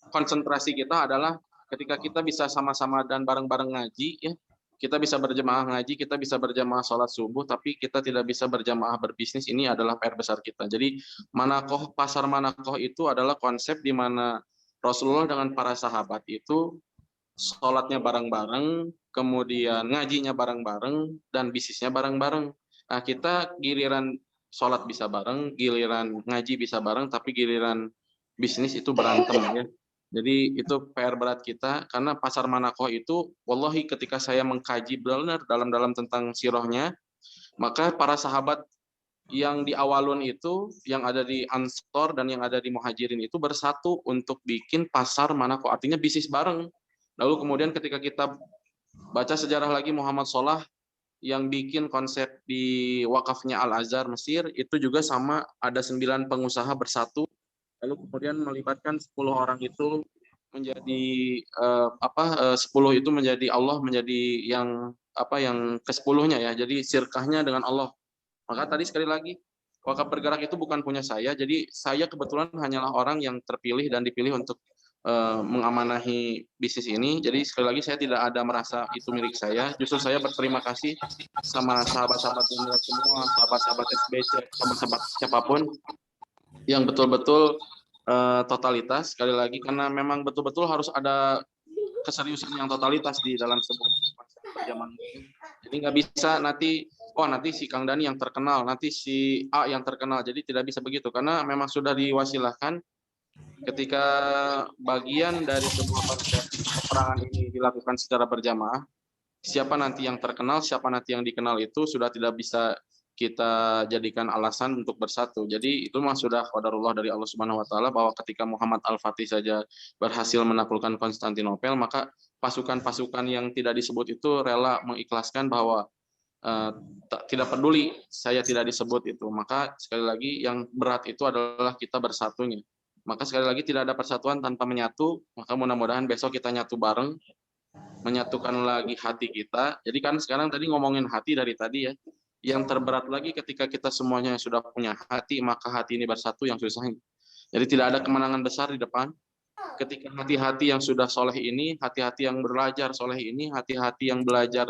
konsentrasi kita adalah ketika kita bisa sama-sama dan bareng-bareng ngaji ya. Kita bisa berjamaah ngaji, kita bisa berjamaah sholat subuh, tapi kita tidak bisa berjamaah berbisnis. Ini adalah PR besar kita. Jadi Manakoh, pasar Manakoh itu adalah konsep di mana Rasulullah dengan para sahabat itu sholatnya bareng-bareng, kemudian ngajinya bareng-bareng, dan bisnisnya bareng-bareng. Nah, kita giliran sholat bisa bareng, giliran ngaji bisa bareng, tapi giliran bisnis itu berantem ya. Jadi itu PR berat kita, karena pasar Manakoh itu, wallahi ketika saya mengkaji benar dalam-dalam tentang sirahnya, maka para sahabat yang di awalun itu, yang ada di Ansor dan yang ada di Muhajirin itu bersatu untuk bikin pasar Manakoh, artinya bisnis bareng. Lalu kemudian ketika kita baca sejarah lagi, Muhammad Sholah yang bikin konsep di wakafnya Al-Azhar Mesir, itu juga sama, ada 9 pengusaha bersatu, lalu kemudian melibatkan 10 orang itu menjadi 10 itu menjadi Allah, menjadi yang yang ke-10-nya ya. Jadi sirkahnya dengan Allah. Maka tadi sekali lagi, wakaf bergerak itu bukan punya saya. Jadi saya kebetulan hanyalah orang yang terpilih dan dipilih untuk mengamanahi bisnis ini. Jadi sekali lagi saya tidak ada merasa itu milik saya. Justru saya berterima kasih sama sahabat-sahabat semua, sahabat-sahabat SBC, sahabat-sahabat siapapun yang betul-betul totalitas, sekali lagi, karena memang betul-betul harus ada keseriusan yang totalitas di dalam sebuah perjalanan. Jadi nggak bisa nanti si Kang Dani yang terkenal, nanti si A yang terkenal. Jadi tidak bisa begitu, karena memang sudah diwasilahkan ketika bagian dari sebuah konsep peperangan ini dilakukan secara berjamaah. Siapa nanti yang terkenal, siapa nanti yang dikenal itu sudah tidak bisa kita jadikan alasan untuk bersatu. Jadi itu mah sudah qadarullah dari Allah Subhanahu wa taala, bahwa ketika Muhammad Al-Fatih saja berhasil menaklukkan Konstantinopel, maka pasukan-pasukan yang tidak disebut itu rela mengikhlaskan bahwa tidak peduli saya tidak disebut itu. Maka sekali lagi yang berat itu adalah kita bersatunya. Maka sekali lagi tidak ada persatuan tanpa menyatu. Maka mudah-mudahan besok kita nyatu bareng, menyatukan lagi hati kita. Jadi kan sekarang tadi ngomongin hati dari tadi ya. Yang terberat lagi ketika kita semuanya sudah punya hati, maka hati ini bersatu yang susah. Jadi tidak ada kemenangan besar di depan. Ketika hati-hati yang sudah soleh ini, hati-hati yang belajar soleh ini, hati-hati yang belajar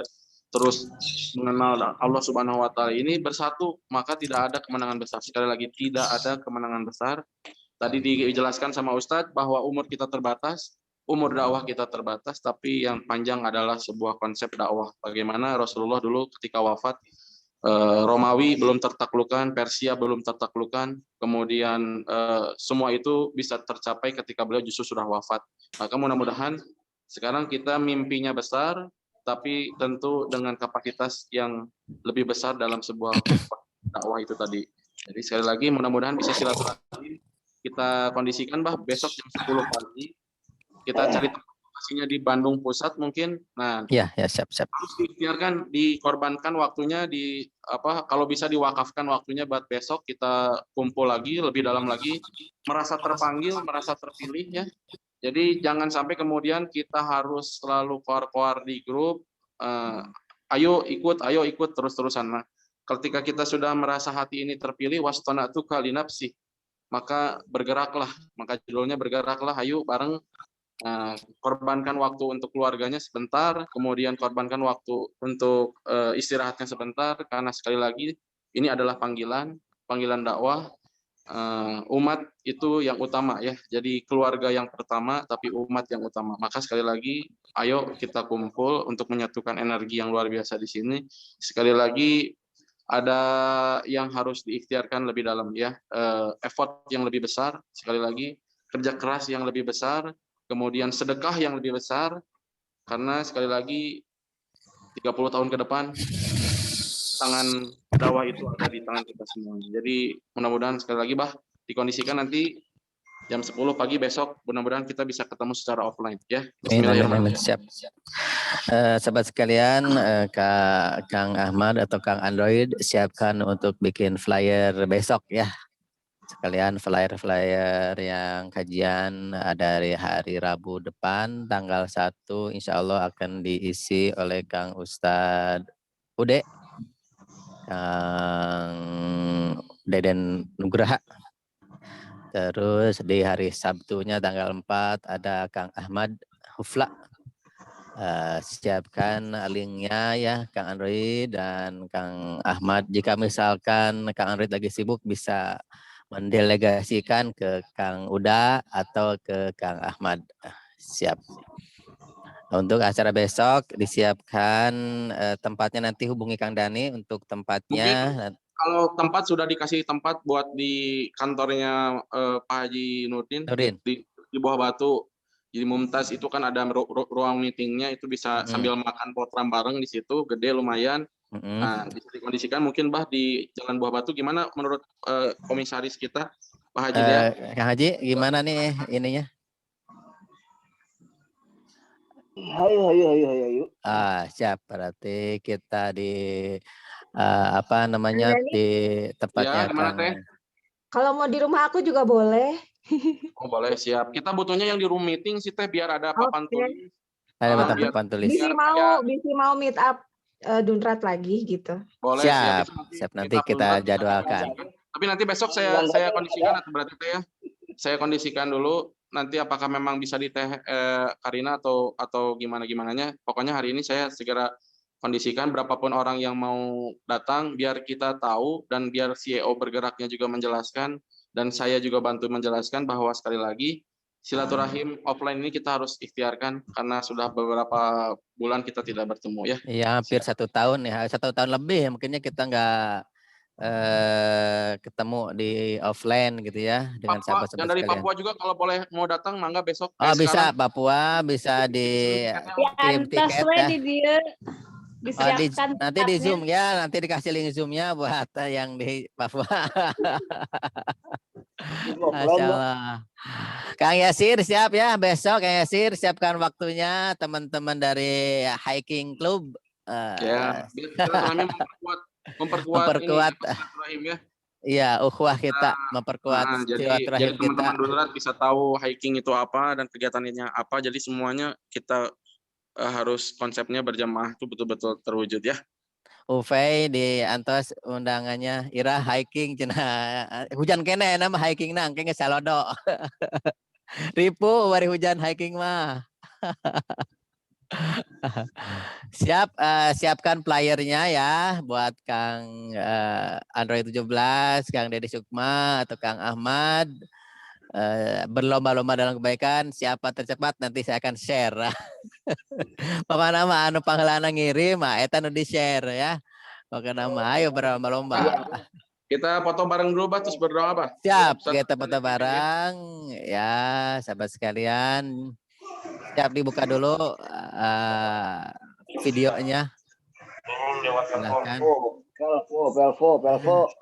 terus mengenal Allah Subhanahu wa taala ini bersatu, maka tidak ada kemenangan besar. Sekali lagi, tidak ada kemenangan besar. Tadi dijelaskan sama Ustadz bahwa umur kita terbatas, umur dakwah kita terbatas, tapi yang panjang adalah sebuah konsep dakwah. Bagaimana Rasulullah dulu ketika wafat, Romawi belum tertaklukkan, Persia belum tertaklukkan, kemudian semua itu bisa tercapai ketika beliau justru sudah wafat. Maka mudah-mudahan sekarang kita mimpinya besar, tapi tentu dengan kapasitas yang lebih besar dalam sebuah dakwah itu tadi. Jadi sekali lagi mudah-mudahan bisa silaturahmi kita kondisikan, Bah, besok jam 10 pagi. Kita cari lokasinya di Bandung Pusat mungkin. Nah, Ya, siap. harus dibiarkan, dikorbankan waktunya, kalau bisa diwakafkan waktunya buat besok kita kumpul lagi lebih dalam lagi, merasa terpanggil, merasa terpilih ya. Jadi jangan sampai kemudian kita harus selalu koar-koar di grup, ayo ikut terus-terusan. Nah, ketika kita sudah merasa hati ini terpilih, wastanatu kalinapsi, maka bergeraklah. Maka judulnya bergeraklah, ayo bareng. Korbankan waktu untuk keluarganya sebentar, kemudian korbankan waktu untuk istirahatnya sebentar, karena sekali lagi ini adalah panggilan dakwah. umat itu yang utama ya. Jadi keluarga yang pertama tapi umat yang utama. Maka sekali lagi ayo kita kumpul untuk menyatukan energi yang luar biasa di sini. Sekali lagi ada yang harus diikhtiarkan lebih dalam ya. Effort yang lebih besar, sekali lagi kerja keras yang lebih besar, kemudian sedekah yang lebih besar, karena sekali lagi 30 tahun ke depan tangan dakwah itu ada di tangan kita semua. Jadi mudah-mudahan sekali lagi dikondisikan nanti jam 10 pagi besok, mudah-mudahan kita bisa ketemu secara offline ya. Bismillahirrahmanirrahim. Siap. Sahabat sekalian, Kang Ahmad atau Kang Android siapkan untuk bikin flyer besok ya. Sekalian flyer-flyer yang kajian dari hari Rabu depan tanggal 1 insya Allah akan diisi oleh Kang Ustadz Ude, Kang Deden Nugraha. Terus di hari Sabtunya tanggal 4 ada Kang Ahmad Hufla. Siapkan linknya ya Kang Android dan Kang Ahmad. Jika misalkan Kang Android lagi sibuk bisa mendelegasikan ke Kang Uda atau ke Kang Ahmad. Siap. Untuk acara besok disiapkan tempatnya, nanti hubungi Kang Dani untuk tempatnya. Mungkin kalau tempat sudah dikasih tempat buat di kantornya Pak Haji Nurdin di Bawah Batu. Jadi Mumtaz itu kan ada ruang meetingnya, itu bisa sambil makan program bareng di situ, gede lumayan. Nah, bisa dikondisikan mungkin di Jalan Buah Batu. Gimana menurut komisaris kita Pak Haji Dea? Kang Haji gimana nih ininya? Hayu. Siap, berarti kita di di tempatnya ya, gimana, Kang. Teh? Kalau mau di rumah aku juga boleh. Oh, boleh, siap. Kita butuhnya yang di room meeting sih Teh, biar ada papan tulis. Ada papan tulis. Bisa mau meet up Dunrat lagi gitu. Boleh, siap nanti kita jadwalkan. Tapi nanti besok saya kondisikan atau berarti Teh ya. Saya kondisikan dulu nanti apakah memang bisa di Teh Karina atau gimananya. Pokoknya hari ini saya segera kondisikan berapapun orang yang mau datang biar kita tahu dan biar CEO bergeraknya juga menjelaskan dan saya juga bantu menjelaskan bahwa sekali lagi silaturahim offline ini kita harus ikhtiarkan karena sudah beberapa bulan kita tidak bertemu ya. Iya, hampir 1 tahun ya, 1 tahun lebih mungkinnya kita nggak ketemu di offline gitu ya dengan sahabat-sahabat yang dari sekalian. Papua juga kalau boleh mau datang mangga besok. Bisa sekarang. Papua bisa di kirim tiket ya. Nanti di Zoom ya, nanti dikasih link Zoom-nya buat yang di Papua. Masya Allah. Kang Yasir siap ya besok. Kang Yasir siapkan waktunya, teman-teman dari Hiking Club. Ya, biar memperkuat ini, ya. Iya, ukhuwah kita memperkuat jadi teman-teman Dunrat bisa tahu hiking itu apa dan kegiatannya apa. Jadi semuanya kita harus konsepnya berjamaah itu betul-betul terwujud ya. Ufay di antos undangannya Ira hiking cenah hujan kene nama hiking nang kenge salodo. Ripu bari hujan hiking mah. Siap, siapkan flyernya ya buat Kang Android 17, Kang Dedi Sukma atau Kang Ahmad. Berlomba-lomba dalam kebaikan, siapa tercepat nanti saya akan share. Pokoknya nama anu panggilan ngirim, eta nu di-share ya. Pokoknya nama ayo berlomba-lomba. Kita foto bareng dulu terus berdoa apa? Siap, kita foto bareng ya sahabat sekalian. Siap dibuka dulu videonya. Silakan. Pelvo.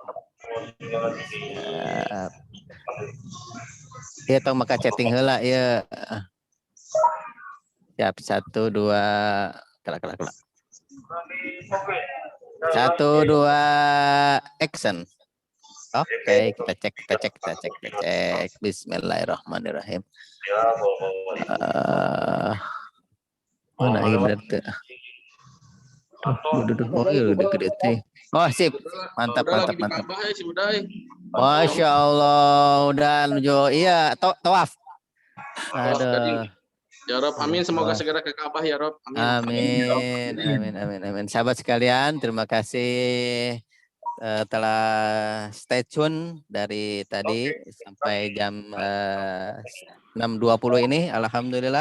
Iya tong maka chatting heula ya. Siap 1 2 kelak. 1 2 action. Oke, kita cek. Bismillahirrahmanirrahim. Mana ini berarti? Oh, sip. Mantap. Masya Allah, udah menuju iya tawaf. Aduh. Ya Rob, amin. Semoga segera ke Ka'bah ya Rob. Amin. Sahabat sekalian, terima kasih telah stay tune dari tadi sampai jam 6.20 ini. Alhamdulillah.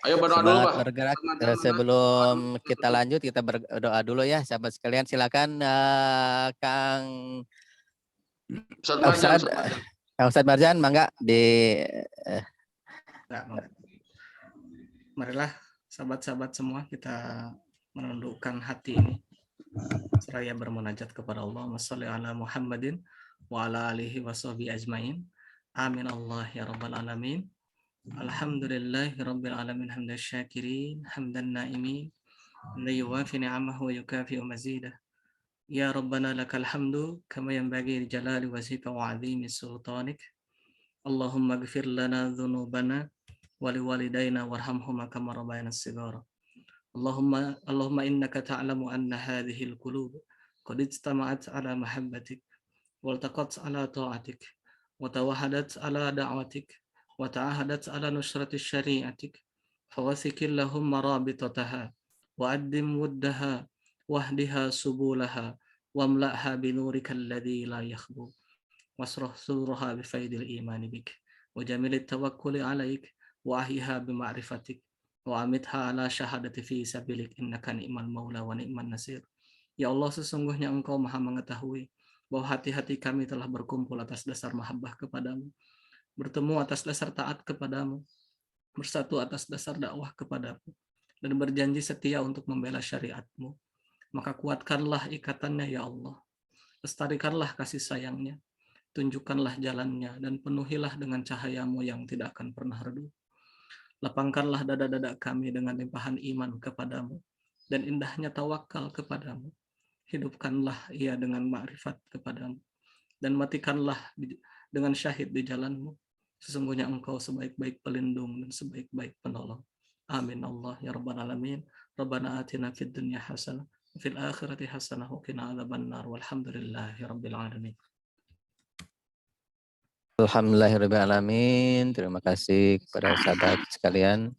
Ayo berdoa dulu, Semangat Pak. bergerak. Ramadan, Sebelum kita lanjut, kita berdoa dulu ya, sahabat sekalian. Silakan Kang Ustaz Marjan, Ustadz Marjan, mangga di Enggak, enggak. Marilah sahabat-sahabat semua kita menundukkan hati ini seraya bermunajat kepada Allah. Wassalli ala Muhammadin wa ala alihi washabihi ajmain. Amin Allah ya rabbal alamin. Alhamdulillahi rabbil alamin hamdan syakirin hamdan naimin la yuwafi ni'amahu wa yukafi'u mazidah. Ya rabbana lakal hamdu kama yanbaghi li jalali wajhika wa 'azimi sultanik. Allahumma ighfir lana dhunubana wa liwalidayna warhamhuma kama rabbayana shighara. Allahumma innaka ta'lamu anna hadhihi al-qulub qad ijtama'at ala mahabbatik waltaqat ala ta'atik wa tawahadat ala da'watik wa ta'ahadat ala nusrati syari'atik fawathikil lahum marabitataha wa addim wuddaha wahdiha subulaha wamla'ha binurika alladhi la yakhbu wasrah surha bifaidil imani bik wa jamilit tawakkuli alaik wa ahyiha bima'rifatik wa amitha ala syahadati fi sabilik innaka ni'mal maula wa ni'man nasir. Ya Allah, sesungguhnya Engkau Maha mengetahui bahwa hati-hati kami telah berkumpul atas dasar mahabbah kepadamu, bertemu atas dasar taat kepadamu, bersatu atas dasar dakwah kepadamu, dan berjanji setia untuk membela syariatmu. Maka kuatkanlah ikatannya ya Allah, lestarikanlah kasih sayangnya, tunjukkanlah jalannya, dan penuhilah dengan cahayamu yang tidak akan pernah redup. Lapangkanlah dada-dada kami dengan limpahan iman kepadamu, dan indahnya tawakal kepadamu. Hidupkanlah ia dengan ma'rifat kepadamu, dan matikanlah dengan syahid di jalanmu. Sesungguhnya Engkau sebaik-baik pelindung dan sebaik-baik penolong. Amin Allah ya rabbal alamin. Rabbana atina fid dunya hasanah wa fil akhirati hasanah wa qina adzabannar walhamdulillahi rabbil alamin. Alhamdulillahirrahmanirrahim. Terima kasih kepada sahabat sekalian.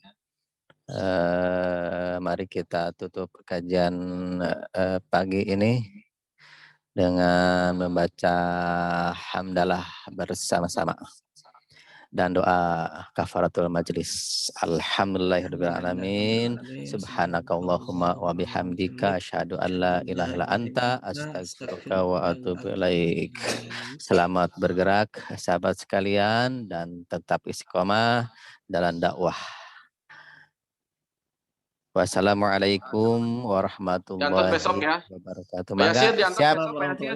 Mari kita tutup kajian pagi ini dengan membaca hamdalah bersama-sama dan doa kafaratul majlis. Alhamdulillahirrahmanirrahim. Subhanakallahumma wa bihamdika asyhadu an la ilaha illa anta astaghfiruka wa atubu ilaik. Selamat bergerak sahabat sekalian dan tetap istiqomah dalam dakwah. Wassalamualaikum warahmatullahi wabarakatuh. Yasir, siap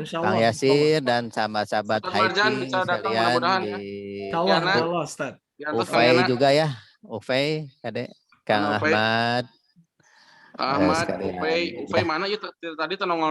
Kang Yasir dan sahabat-sahabat hiking sekalian di Ufai juga ya, Ufai, Kadek, Kang Ahmad, Ufai mana itu tadi tenong